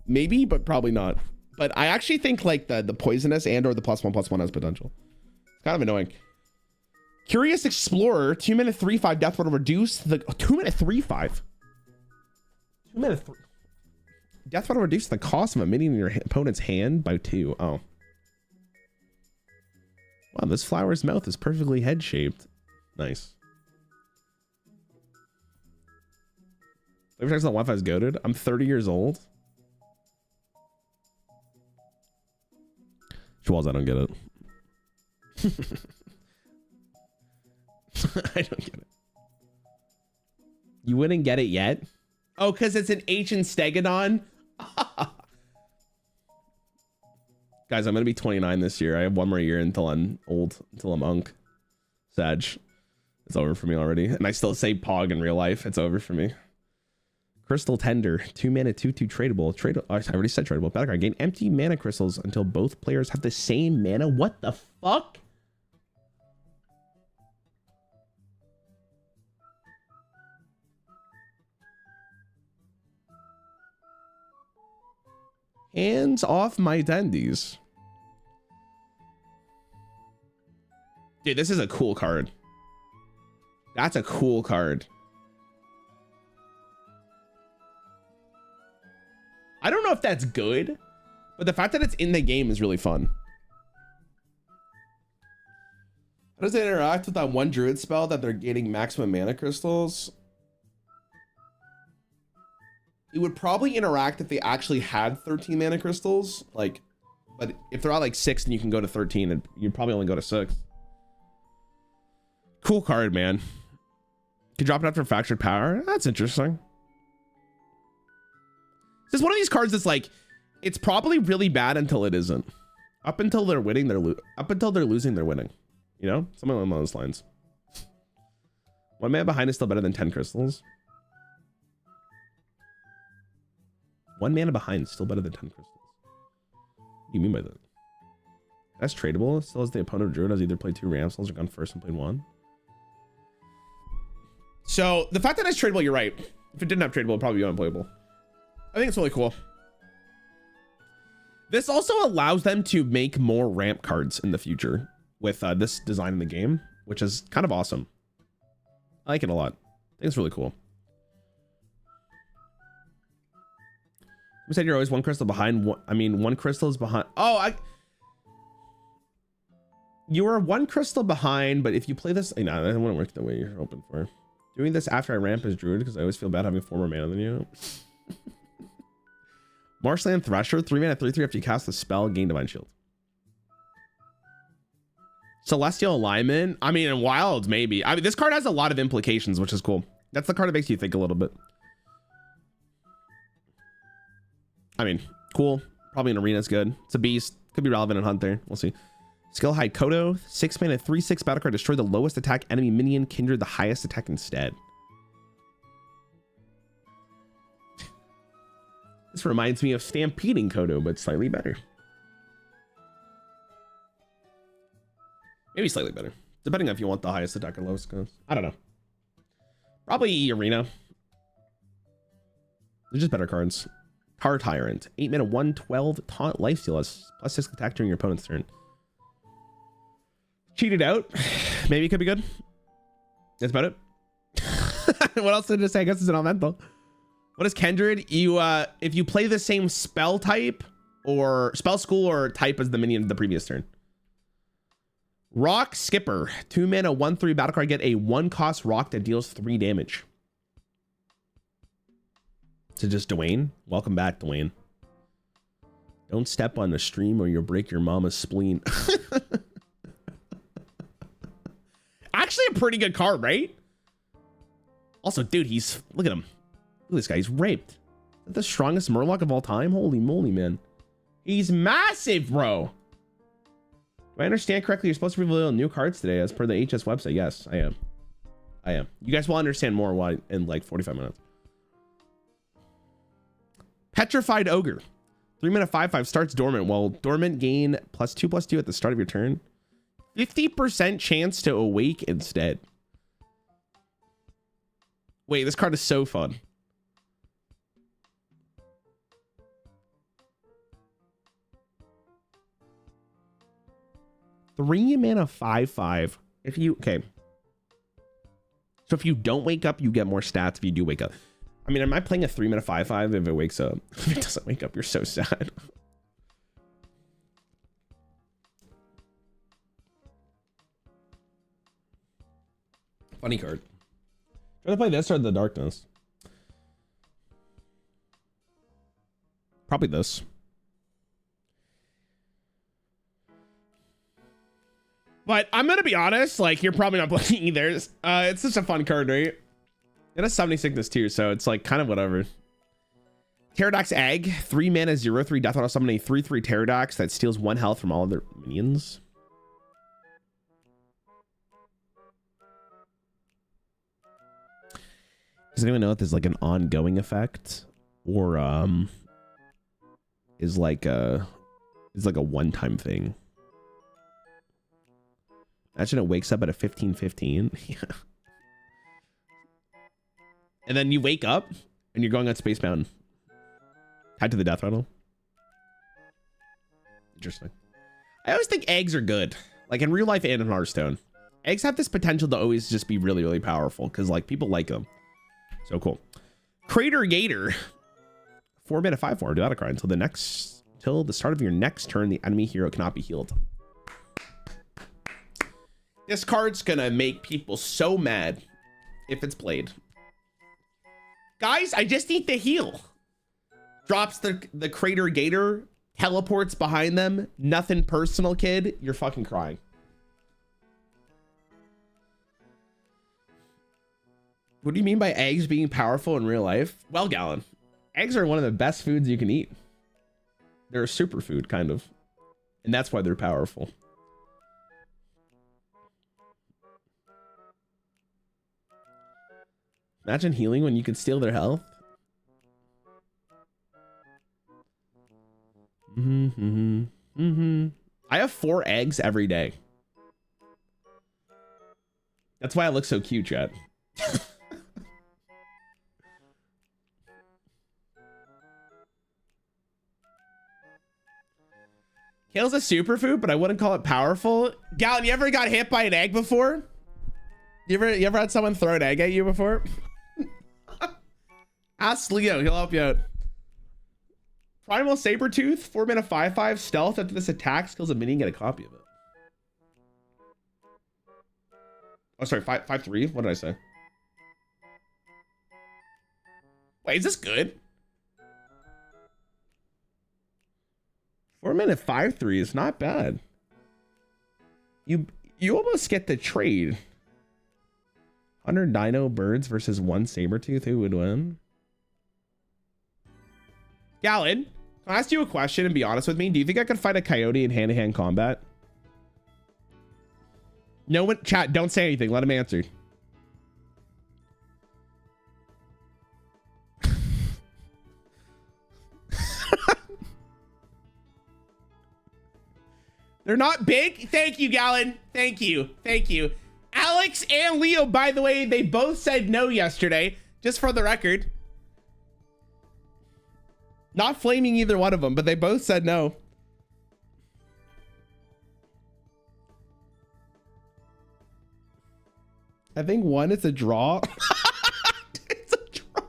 maybe, but probably not. But I actually think like the poisonous and or the +1/+1 has potential. It's kind of annoying. Curious Explorer, 2 mana 3/5 death will reduce the 2 mana 3/5. 2 mana 3. Death will reduce the cost of a minion in your opponent's hand by 2. Oh. Wow, this flower's mouth is perfectly head shaped. Nice. Flavor text on Wi-Fi is goated. I'm 30 years old. Schwalls, I don't get it. I don't get it. You wouldn't get it yet? Oh, because it's an ancient Stegodon? Guys, I'm going to be 29 this year. I have 1 more year until I'm old, until I'm unk. Sag. It's over for me already. And I still say Pog in real life. It's over for me. Crystal Tender, 2 mana, 2/2 tradable. I already said tradable. Battle card. Gain empty mana crystals until both players have the same mana. What the fuck? Hands off my attendees. Dude, this is a cool card. That's a cool card. I don't know if that's good, but the fact that it's in the game is really fun. How does it interact with that one druid spell that they're gaining maximum mana crystals? It would probably interact if they actually had 13 mana crystals. Like, but if they're at like 6, then you can go to 13 and you'd probably only go to 6. Cool card, man. You can drop it after Fractured Power. That's interesting. This is one of these cards that's like, it's probably really bad until it isn't. Up until they're winning, up until they're losing, they're winning. You know, something along those lines. 1 mana behind is still better than 10 crystals. 1 mana behind is still better than 10 crystals. What do you mean by that? That's tradable. It still has the opponent of Druid has either played 2 Ramsels or gone first and played 1. So the fact that it's tradable, you're right. If it didn't have tradable, it'd probably be unplayable. I think it's really cool. This also allows them to make more ramp cards in the future with this design in the game, which is kind of awesome. I like it a lot. I think it's really cool. You said you're always one crystal behind. One crystal is behind. Oh, you are one crystal behind, but if you play this, no, that wouldn't work the way you're hoping for. Doing this after I ramp as druid because I always feel bad having 4 more mana than you. Marshland Thrasher, 3 mana, 3/3 after you cast the spell, gain Divine Shield. Celestial Alignment. I mean, in Wild, maybe. I mean, this card has a lot of implications, which is cool. That's the card that makes you think a little bit. I mean, cool. Probably in Arena is good. It's a beast. Could be relevant in Hunt there. We'll see. Skill Hide Kodo. 6 mana, 3/6 battle card. Destroy the lowest attack enemy minion. Kindred the highest attack instead. This reminds me of Stampeding Kodo, but slightly better. Maybe slightly better. Depending on if you want the highest attack or lowest goes. I don't know. Probably Arena. They're just better cards. Tar Tyrant. 8 mana, 1/12 taunt lifesteal has +6 attack during your opponent's turn. Cheated out. Maybe it could be good. That's about it. What else did I say? I guess it's an elemental. What is Kindred? You if you play the same spell type or spell school or type as the minion of the previous turn. Rock Skipper. 2 mana, 1/3 battle card. Get a 1-cost rock that deals 3 damage. To just Dwayne. Welcome back, Dwayne. Don't step on the stream or you'll break your mama's spleen. Actually a pretty good card, right? Also, dude, look at him. Look at this guy. He's raped. The strongest Murloc of all time. Holy moly, man. He's massive, bro. Do I understand correctly? You're supposed to reveal new cards today as per the HS website. Yes, I am. You guys will understand more why in like 45 minutes. Petrified Ogre. 3 mana, 5/5 starts dormant. While dormant, gain +2/+2 at the start of your turn. 50% chance to awake instead. Wait, this card is so fun. Three mana, 5/5. Okay. So if you don't wake up, you get more stats if you do wake up. I mean, am I playing a 3 mana 5/5 if it wakes up? If it doesn't wake up, you're so sad. Funny card. Try to play this or the Darkness. Probably this. But I'm gonna be honest, like you're probably not playing either. It's such a fun card, right? It has 70 sickness too, so it's like kind of whatever. Pterodax Egg, 3 mana, 0/3 death auto summon a 3/3 Pterodax that steals 1 health from all other minions. Does anyone know if there's like an ongoing effect or is like a one-time thing? Imagine it wakes up at a 15:15. Yeah. And then you wake up and you're going on Space Mountain. Tied to the death rattle. Interesting. I always think eggs are good. Like in real life and in Hearthstone. Eggs have this potential to always just be really, really powerful because like people like them. So cool. Crater Gator. 4 mana 5/4. Do that cry until the start of your next turn, the enemy hero cannot be healed. This card's gonna make people so mad if it's played. Guys, I just need to heal. Drops the Crater Gator, teleports behind them. Nothing personal, kid. You're fucking crying. What do you mean by eggs being powerful in real life? Well, Gallon, eggs are one of the best foods you can eat. They're a superfood, kind of. And that's why they're powerful. Imagine healing when you can steal their health. I have 4 eggs every day. That's why I look so cute, chat. Kale's a superfood, but I wouldn't call it powerful. Gallon, you ever got hit by an egg before? You ever had someone throw an egg at you before? Ask Leo, he'll help you out. Primal Sabertooth, 4 mana 5/5 stealth. After this attack, kills a minion, get a copy of it. Oh, sorry, 5/3. What did I say? Wait, is this good? 4 mana 5/3 is not bad. You almost get the trade. 100 dino birds versus 1 Sabertooth. Who would win? Gallon, can I ask you a question and be honest with me? Do you think I could fight a coyote in hand-to-hand combat? No one, chat, don't say anything. Let him answer. They're not big. Thank you, Gallon. Thank you. Thank you. Alex and Leo, by the way, they both said no yesterday, just for the record. Not flaming either one of them, but they both said no. I think one is a draw. It's a draw.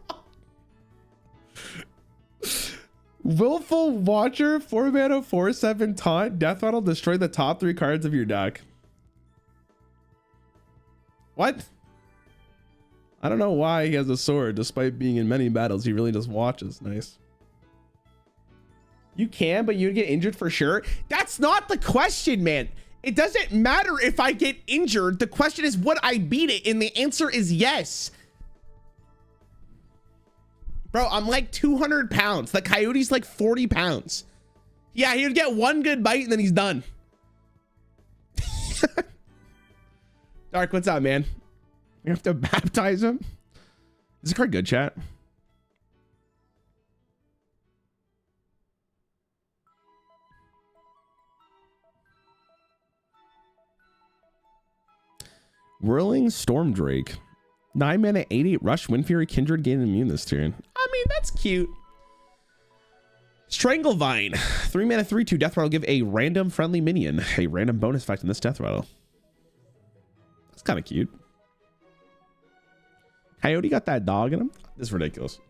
Willful Watcher, 4 mana 4/7 taunt. Death Rattle, destroy the top 3 cards of your deck. What? I don't know why he has a sword. Despite being in many battles, he really just watches. Nice. You can, but you'd get injured for sure. That's not the question, man. It doesn't matter if I get injured. The question is, would I beat it? And the answer is yes. Bro, I'm like 200 pounds. The coyote's like 40 pounds. Yeah, he would get one good bite and then he's done. Dark, what's up, man? You have to baptize him? Is this card good, chat? Whirling Stormdrake. 9 mana, 8/8 rush, Wind Fury, Kindred, gain immune this turn. I mean, that's cute. Stranglevine. 3 mana, 3/2 Death Rattle. Give a random friendly minion a random bonus effect in this Death Rattle. That's kind of cute. Coyote got that dog in him. This is ridiculous.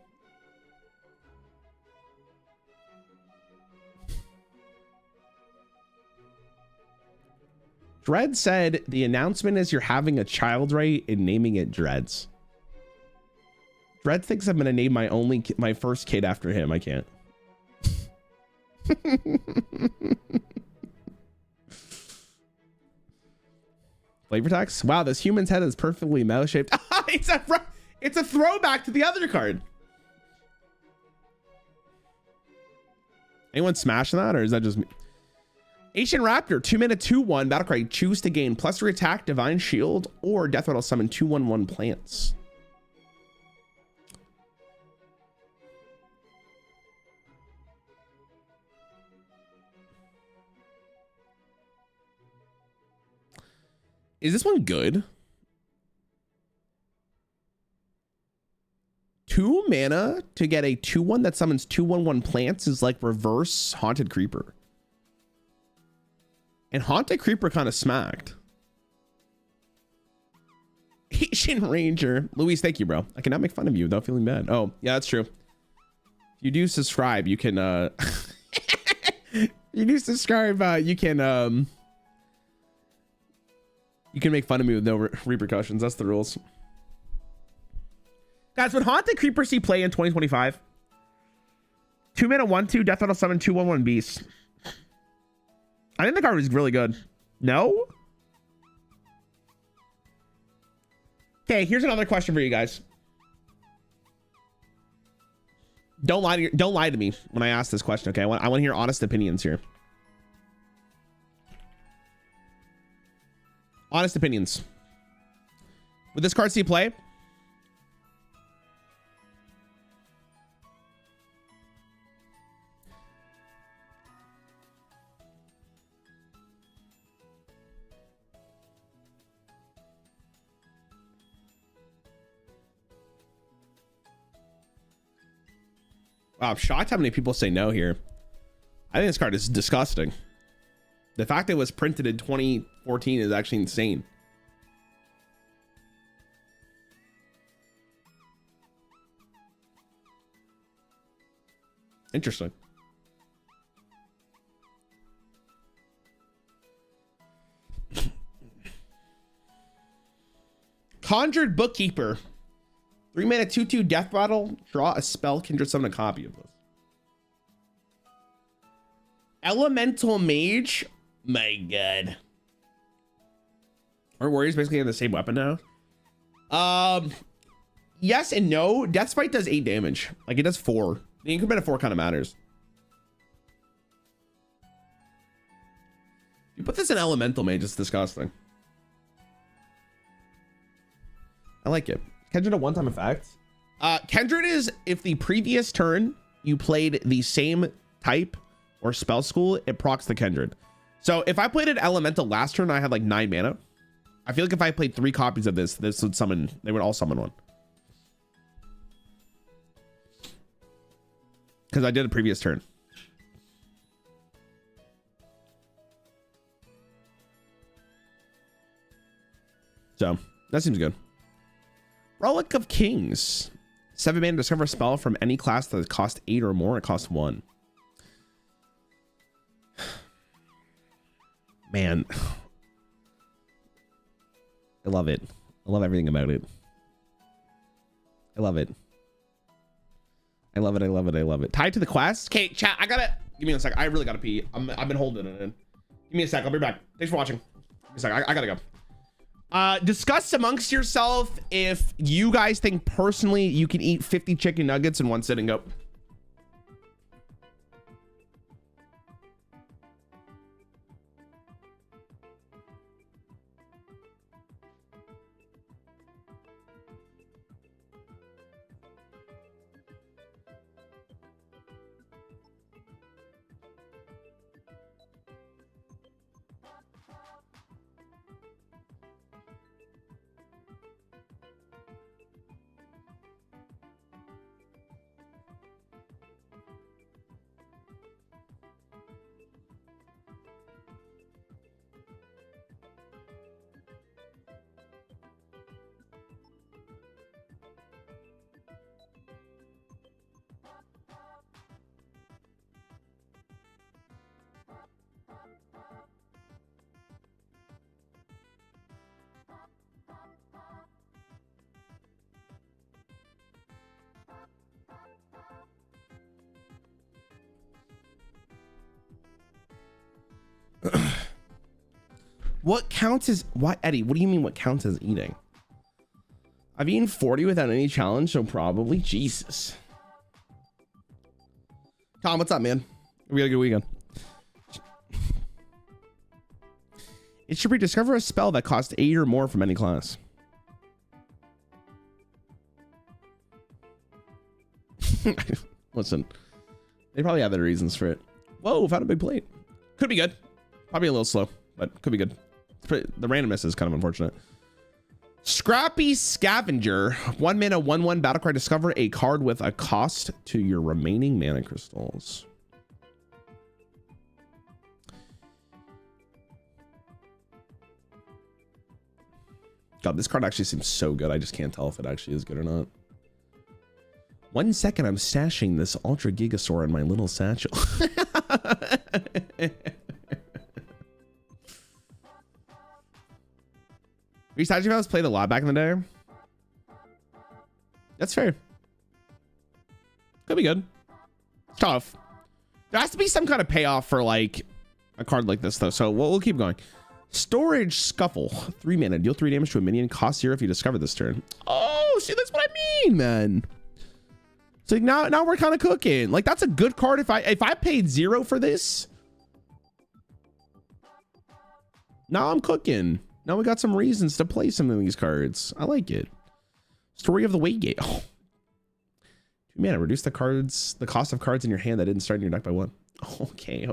Dread said the announcement is you're having a child right and naming it Dreads. Dread thinks I'm gonna name my first kid after him. I can't. Flavor text. Wow, this human's head is perfectly metal shaped. It's a throwback to the other card. Anyone smashing that, or is that just me? Ancient Raptor, 2 mana 2/1 battlecry. Choose to gain +3 attack, divine shield, or Death Rattle summon 2/1/1 plants. Is this one good? 2 mana to get a 2/1 that summons 2/1/1 plants is like reverse Haunted Creeper. And Haunted Creeper kind of smacked. Asian Ranger. Luis, thank you, bro. I cannot make fun of you without feeling bad. Oh, yeah, that's true. If you do subscribe, you can you do subscribe, you can make fun of me with no repercussions. That's the rules. Guys, would Haunted Creeper see play in 2025? 2 mana 1/2 Death Rattle summon 2/1/1 beast. I think the card was really good. No? Okay, here's another question for you guys. Don't lie to me when I ask this question, okay? I want to hear honest opinions here. Honest opinions. Would this card see play? Wow, I'm shocked how many people say no here. I think this card is disgusting. The fact that it was printed in 2014 is actually insane. Interesting. Conjured Bookkeeper. 3-mana 2/2 death rattle. Draw a spell. Kindred summon a copy of this. Elemental Mage. My god. Our warriors basically have the same weapon now. Yes and no. Death Sprite does 8 damage. Like it does 4. The increment of 4 kind of matters. You put this in Elemental Mage, it's disgusting. I like it. Kindred a one-time effect. Kindred is if the previous turn you played the same type or spell school, it procs the Kindred. So if I played an Elemental last turn, I had like 9 mana. I feel like if I played 3 copies of this would summon, they would all summon one. Because I did a previous turn. So that seems good. Relic of Kings. 7 mana, discover a spell from any class that costs 8 or more. It costs 1. Man. I love it. I love everything about it. I love it. I love it. I love it. I love it. Tied to the quest. Okay, chat. I gotta give me a sec. I really gotta pee. I've been holding it in. Give me a sec. I'll be back. Thanks for watching. Give me a sec. I gotta go. Discuss amongst yourself if you guys think personally you can eat 50 chicken nuggets in one sitting. Go. What counts as what, Eddie? What do you mean what counts as eating? I've eaten 40 without any challenge, so probably. Jesus. Tom, what's up, man? We got a good weekend. It should be discover a spell that costs 8 or more from any class. Listen, they probably have their reasons for it. Whoa, found a big plate. Could be good. Probably a little slow, but could be good. The randomness is kind of unfortunate. Scrappy Scavenger. 1 mana, 1/1 battle cry. Discover a card with a cost to your remaining mana crystals. God, this card actually seems so good. I just can't tell if it actually is good or not. 1 second, I'm stashing this Ultra Gigasaur in my little satchel. These Titanographer played a lot back in the day. That's fair. Could be good. It's tough. There has to be some kind of payoff for like a card like this though. So we'll keep going. Storage Scuffle. 3 mana. Deal 3 damage to a minion. Cost 0 if you discover this turn. Oh, see, that's what I mean, man. So now we're kind of cooking. Like that's a good card. If I paid 0 for this, now I'm cooking. Now we got some reasons to play some of these cards. I like it. Story of the Waygate. Oh. 2 mana. Reduce the cost of cards in your hand that didn't start in your deck by 1. Okay.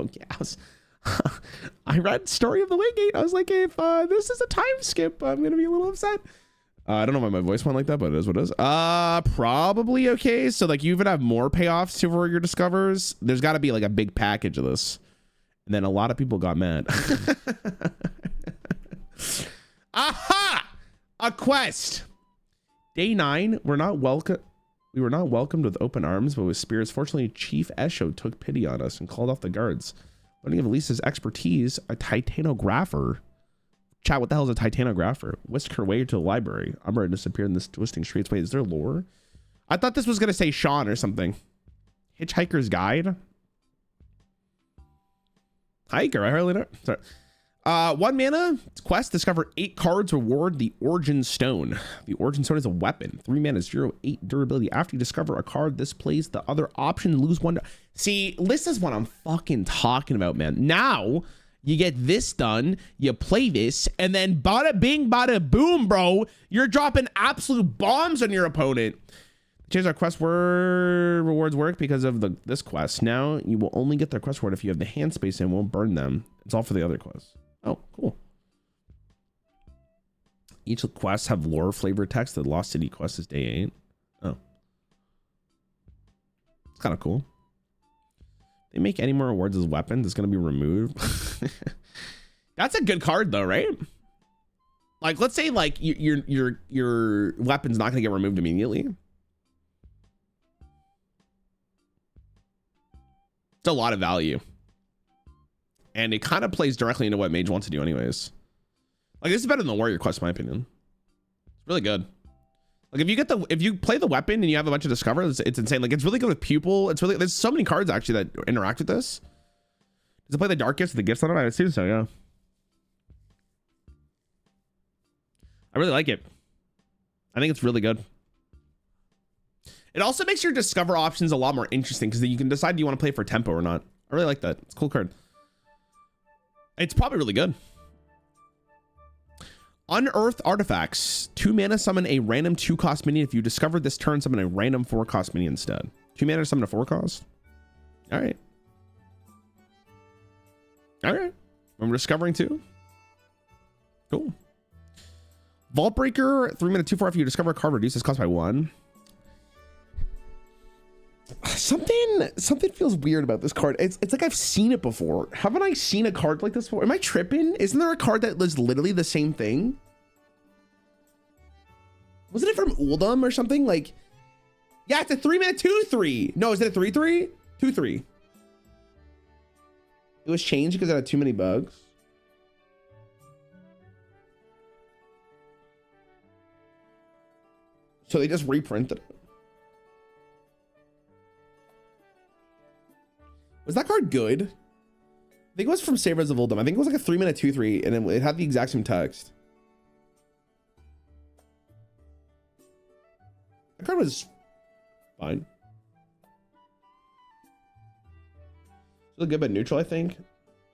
I read Story of the Waygate. I was like, if this is a time skip, I'm gonna be a little upset. I don't know why my voice went like that, but it is what it is. Probably okay. So like you even have more payoffs for your discovers. There's got to be like a big package of this. And then a lot of people got mad. Aha! A quest. Day 9. We were not welcomed with open arms, but with spirits. Fortunately, Chief Esho took pity on us and called off the guards. Learning of Elise's expertise, a Titanographer. Chat, what the hell is a Titanographer? Whisked her way to the library. Umbra disappeared in this twisting streets. Wait, is there lore? I thought this was going to say Sean or something. Hitchhiker's Guide. Hiker, I hardly know. Sorry. 1 mana quest, discover 8 cards, reward the Origin Stone. The Origin Stone is a weapon. 3 mana, 0/8 durability. After you discover a card, this plays the other option, lose 1. See, this is what I'm fucking talking about, man. Now you get this done, you play this, and then bada bing, bada boom, bro. You're dropping absolute bombs on your opponent. Change our quest rewards work because of this quest. Now you will only get their quest reward if you have the hand space and won't burn them. It's all for the other quests. Oh, cool. Each quest have lore flavor text. The Lost City quest is day 8. Oh. It's kind of cool. They make any more rewards as weapons, it's going to be removed. That's a good card though, right? Like, let's say like your weapon's not going to get removed immediately. It's a lot of value. And it kind of plays directly into what Mage wants to do anyways. Like, this is better than the Warrior quest, in my opinion. It's really good. Like, if you play the weapon and you have a bunch of discover, it's insane. Like, it's really good with Pupil. There's so many cards actually that interact with this. Does it play the Dark Gifts, the gifts on it? I assume so, yeah. I really like it. I think it's really good. It also makes your discover options a lot more interesting because you can decide do you want to play for tempo or not. I really like that. It's a cool card. It's probably really good. Unearthed artifacts. 2 mana, summon a random 2-cost minion. If you discover this turn, summon a random 4-cost minion instead. 2 mana, summon a 4-cost. All right. All right. I'm discovering 2. Cool. Vault Breaker. 3 mana, 2/4. If you discover a card, reduces cost by 1. Something feels weird about this card. It's like I've seen it before. Haven't I seen a card like this before? Am I tripping? Isn't there a card that was literally the same thing? Wasn't it from Uldum or something? Like, yeah, it's a 3 mana 2/3. No, is it a 3/3? 2/3. It was changed because it had too many bugs. So they just reprinted it. Was that card good? I think it was from Savers of Uldum. I think it was like a 3 mana 2/3 and it had the exact same text. That card was fine. Still good, but neutral, I think.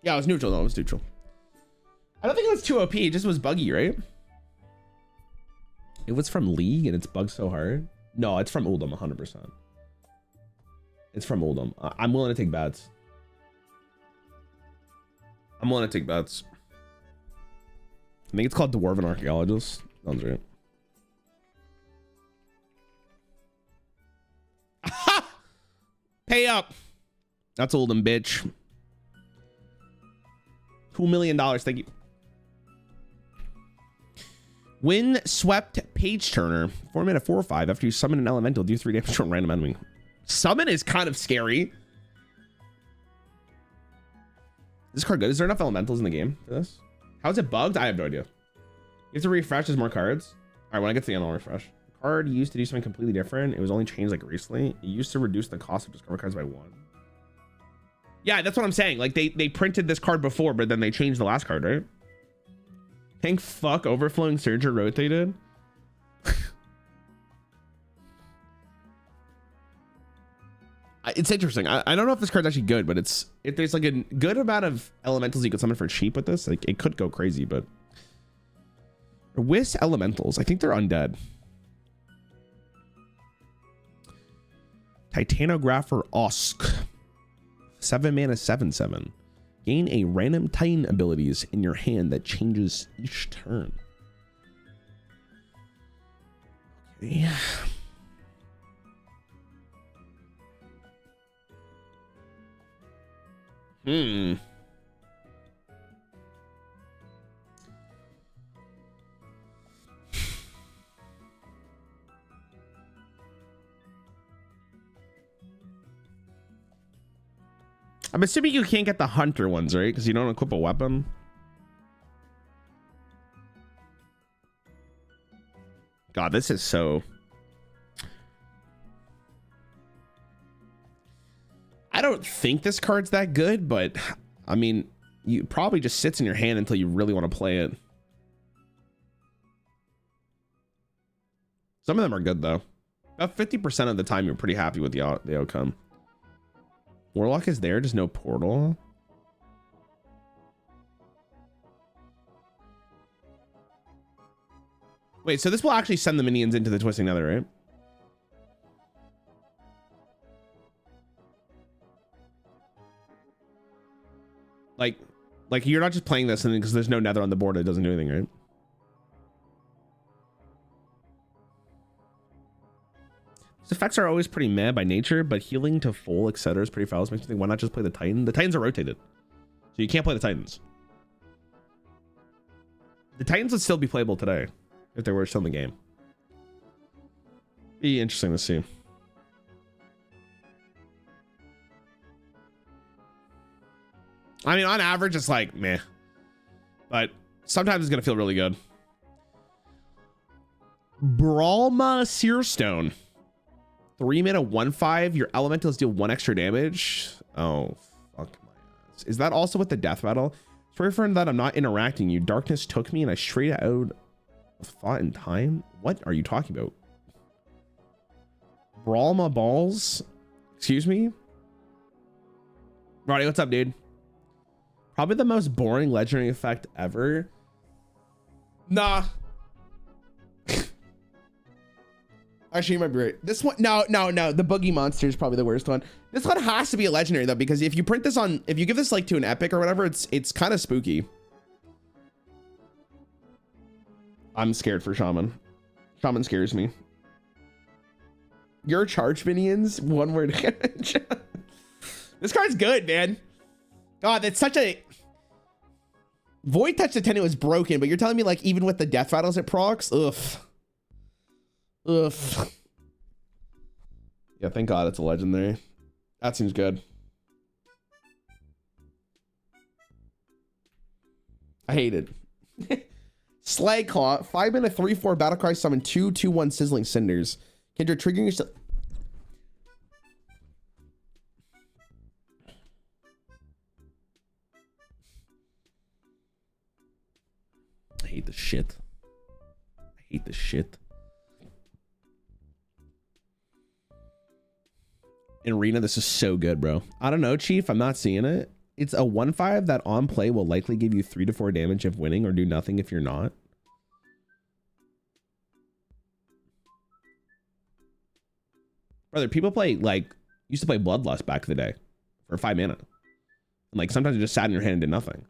Yeah, it was neutral. No, it was neutral. I don't think it was too OP. It just was buggy, right? It was from League and it's bugged so hard. No, it's from Uldum, 100%. It's from Uldum. I'm willing to take bets. I'm willing to take bets. I think it's called Dwarven Archaeologist. Sounds right. Pay up. That's Uldum, bitch. $2 million. Thank you. Windswept Page Turner. 4 mana 4/5. After you summon an elemental, do 3 damage to a random enemy. Summon is kind of scary. This card good? Is there enough elementals in the game for this? How is it bugged? I have no idea. You have to refresh. There's more cards. All right, when I get to the end, I'll refresh. The card used to do something completely different. It was only changed like recently. It used to reduce the cost of discover cards by 1. Yeah, that's what I'm saying. Like they printed this card before, but then they changed the last card, right? Thank fuck Overflowing Surger rotated. It's interesting. I don't know if this card's actually good, but if there's like a good amount of elementals you could summon for cheap with this, like it could go crazy. But with elementals, I think they're undead. Titanographer Osk. 7 mana 7/7. Gain a random Titan abilities in your hand that changes each turn. Okay. I'm assuming you can't get the hunter ones, right? Because you don't equip a weapon. God, this is so... I don't think this card's that good, but I mean, you probably just sits in your hand until you really want to play it. Some of them are good though. About 50% of the time, you're pretty happy with the outcome. Murloc is there, just no portal. Wait, so this will actually send the minions into the Twisting Nether, right? Like you're not just playing this and because there's no Nether on the board, it doesn't do anything, right? These effects are always pretty meh by nature, but healing to full, etc. is pretty fast. Makes me think, why not just play the Titan? The Titans are rotated, so you can't play the Titans. The Titans would still be playable today if they were still in the game. Be interesting to see. I mean, on average, it's like meh, but sometimes it's gonna feel really good. Brawlma Searstone. 3 mana, 1/5. Your elementals deal 1 extra damage. Oh, fuck my ass. Is that also with the death battle? Sorry for that I'm not interacting. You darkness took me and I straight out of thought and time. What are you talking about? Brawlma balls. Excuse me? Roddy, what's up, dude? Probably the most boring legendary effect ever. Nah. Actually, you might be right. This one, no. The boogie monster is probably the worst one. This one has to be a legendary though, because if you print this on, if you give this like to an epic or whatever, it's kind of spooky. I'm scared for Shaman. Shaman scares me. Your charge minions, 1 word damage. This card's good, man. God, that's such a... Void Touch Attendant was broken, but you're telling me like even with the death battles it procs? Ugh. Ugh. Yeah, thank God it's a legendary. That seems good. I hate it. Slag Claw, 5 mana, 3/4 battle cry, summon 2/2/1 Sizzling Cinders. Kindred triggering yourself. I hate the shit. I hate the shit. In Arena, this is so good, bro. I don't know, Chief. I'm not seeing it. It's a 1/5 that on play will likely give you 3 to 4 damage if winning or do nothing if you're not. Brother, people play like used to play Bloodlust back in the day for 5 mana. And like sometimes it just sat in your hand and did nothing.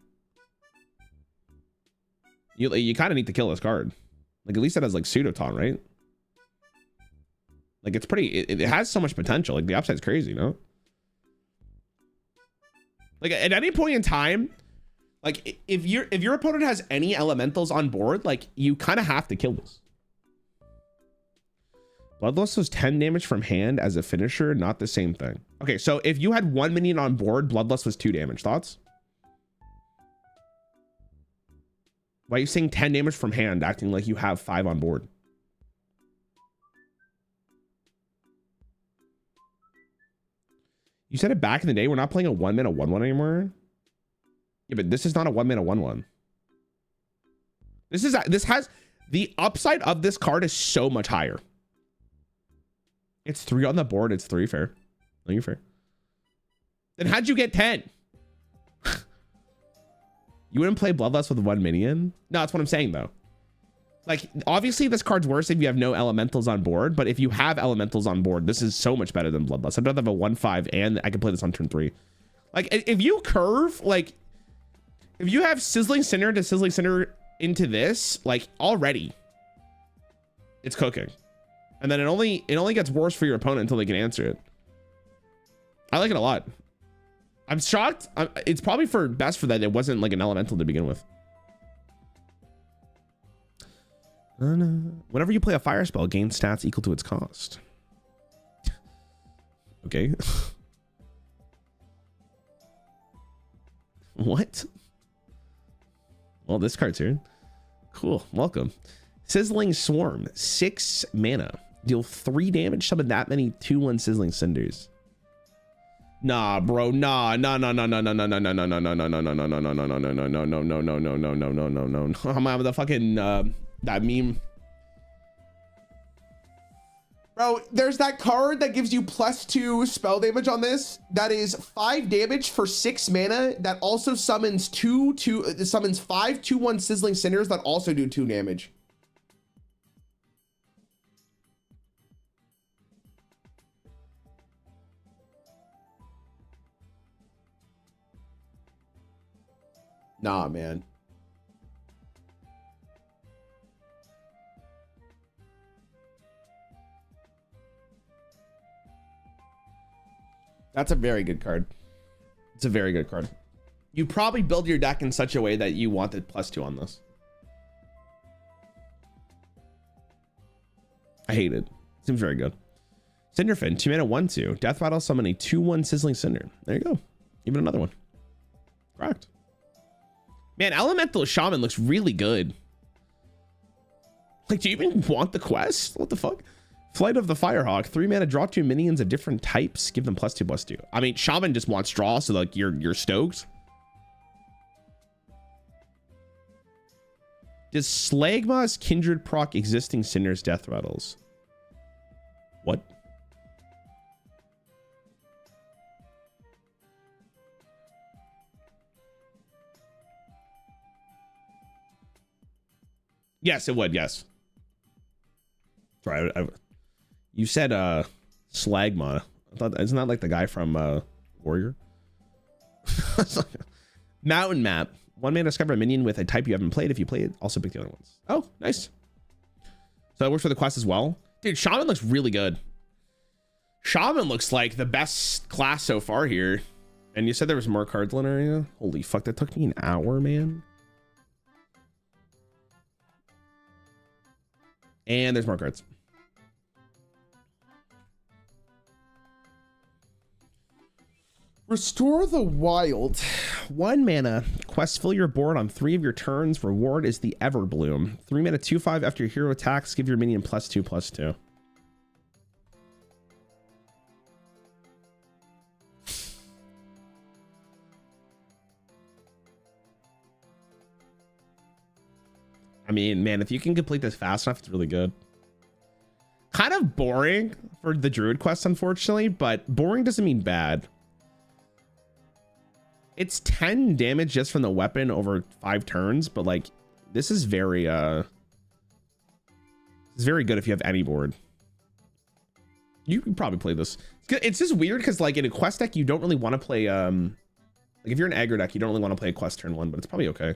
You kind of need to kill this card. Like at least it has like pseudo-taunt, right? Like it's pretty, it has so much potential. Like the upside's crazy, you know? Like at any point in time, like if your opponent has any elementals on board, like you kind of have to kill this. Bloodlust was 10 damage from hand as a finisher, not the same thing. Okay, so if you had 1 minion on board, Bloodlust was 2 damage. Thoughts? Why are you saying 10 damage from hand, acting like you have 5 on board? You said it back in the day. We're not playing a 1 mana 1/1 anymore. Yeah, but this is not a 1 mana 1/1. This has the upside of this card is so much higher. It's 3 on the board. It's 3 fair. No, you're fair. Then how'd you get 10? You wouldn't play Bloodlust with 1 minion? No, that's what I'm saying though. Like, obviously this card's worse if you have no elementals on board, but if you have elementals on board, this is so much better than Bloodlust. I'd rather have a 1/5 and I can play this on turn 3. Like, if you curve, like, if you have Sizzling Cinder to Sizzling Cinder into this, like, already, it's cooking. And then it only gets worse for your opponent until they can answer it. I like it a lot. I'm shocked. It's probably for best for that it wasn't like an elemental to begin with. Whenever you play a fire spell, gain stats equal to its cost. Okay. What? Well, this card's here. Cool. Welcome. Sizzling Swarm. 6 mana. Deal 3 damage. Summon that many 2/1 Sizzling Cinders. Nah, bro. Nah. No. I'm the fucking that meme. Bro, there's that card that gives you +2 spell damage on this. That is 5 damage for 6 mana. That also summons 5 2/1 Sizzling Cinders that also do 2 damage. Nah, man. That's a very good card. It's a very good card. You probably build your deck in such a way that you wanted +2 on this. I hate it. Seems very good. Cinderfin, 2 mana 1/2. Death Rattle, summon a 2/1 Sizzling Cinder. There you go. Even another one. Correct. Man, Elemental Shaman looks really good. Like, do you even want the quest? What the fuck? Flight of the Firehawk, 3 mana, draw 2 minions of different types, give them +2/+2. I mean, Shaman just wants draw, so like you're stoked. Does Slagma's Kindred proc existing Sinner's Death Rattles? What? Yes, it would. Yes. Sorry, you said Slagma. I thought, isn't that like the guy from Warrior? Mountain Map. 1 mana, discover a minion with a type you haven't played. If you play it, also pick the other ones. Oh, nice. So that works for the quest as well. Dude, Shaman looks really good. Shaman looks like the best class so far here. And you said there was more cards in the area? Holy fuck, that took me an hour, man. And there's more cards. Restore the Wild. 1 mana. Quest, fill your board on 3 of your turns. Reward is the Everbloom. 3 mana 2/5. After your hero attacks, give your minion +2/+2. I mean, man, if you can complete this fast enough, it's really good. Kind of boring for the Druid quest, unfortunately, but boring doesn't mean bad. It's 10 damage just from the weapon over 5 turns, but like this is very good if you have any board. You can probably play this. It's just weird because like in a quest deck, you don't really want to play like if you're an aggro deck, you don't really want to play a quest turn 1, but it's probably okay.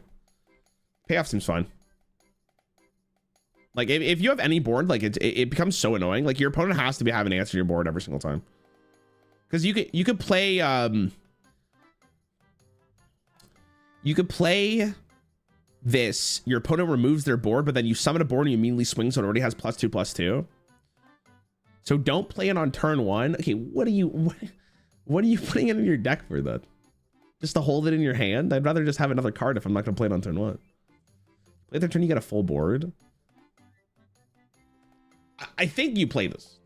Payoff seems fine. Like if you have any board, like it becomes so annoying. Like your opponent has to have an answer to your board every single time. Because you could play this. Your opponent removes their board, but then you summon a board and you immediately swing, so it already has +2/+2. So don't play it on turn 1. Okay, what are you putting it in your deck for then? Just to hold it in your hand? I'd rather just have another card if I'm not gonna play it on turn 1. Play the turn, you get a full board. I think you play this,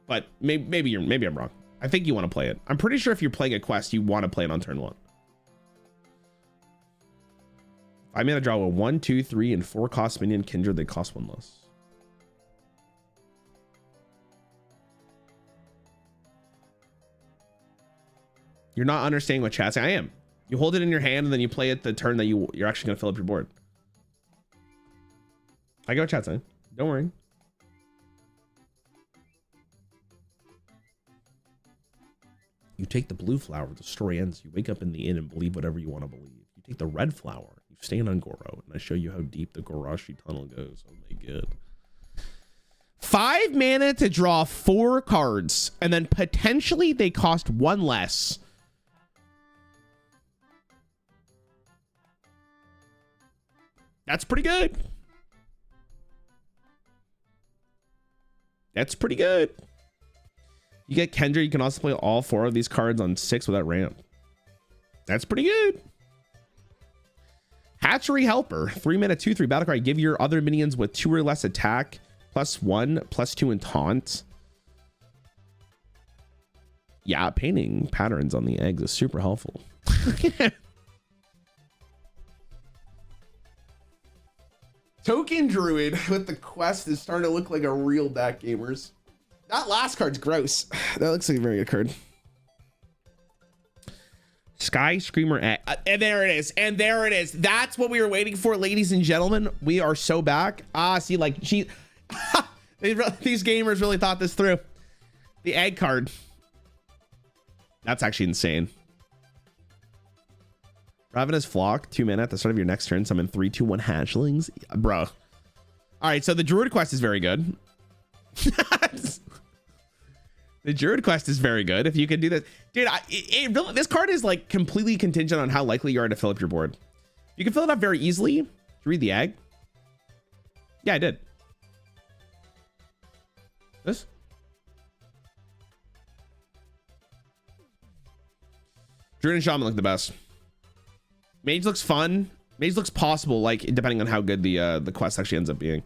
but maybe I'm wrong. I think you want to play it. I'm pretty sure if you're playing a quest, you want to play it on turn 1. 5 mana, draw a 1, 2, 3, and 4 cost minion Kindred. They cost 1 less. You're not understanding what chat's saying. I am. You hold it in your hand and then you play it the turn that you're actually gonna fill up your board. I get what chat's saying. Don't worry. You take the blue flower, the story ends. You wake up in the inn and believe whatever you want to believe. You take the red flower, you stand on Goro, and I show you how deep the Goroshi tunnel goes. Oh my god. 5 mana to draw 4 cards, and then potentially they cost 1 less. That's pretty good. That's pretty good. You get Kindred, you can also play all 4 of these cards on 6 without ramp. That's pretty good. Hatchery Helper, 3 mana, 2/3 battle cry. Give your other minions with 2 or less attack, +1, +2 in taunt. Yeah, painting patterns on the eggs is super helpful. Token Druid with the quest is starting to look like a real deck, gamers. That last card's gross. That looks like a very good card. Sky Screamer egg. And there it is. And there it is. That's what we were waiting for, ladies and gentlemen. We are so back. See, like, these gamers really thought this through. The egg card. That's actually insane. Ravenous Flock, 2 mana at the start of your next turn. Summon 3/2/1 hatchlings. Bro. All right, so the Druid quest is very good. The Druid quest is very good. If you can do this, dude, really, this card is like completely contingent on how likely you are to fill up your board. You can fill it up very easily. Did you read the egg? Yeah, I did. This? Druid and Shaman look the best. Mage looks fun. Mage looks possible, like depending on how good the quest actually ends up being.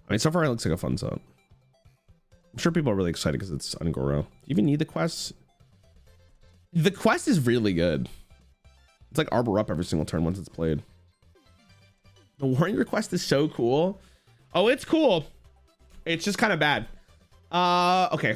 I mean, so far it looks like a fun zone. I'm sure people are really excited because it's Ungoro. Do you even need the quest? The quest is really good. It's like Arbor up every single turn once it's played. The Warrior quest is so cool. Oh, it's cool. It's just kind of bad. Okay.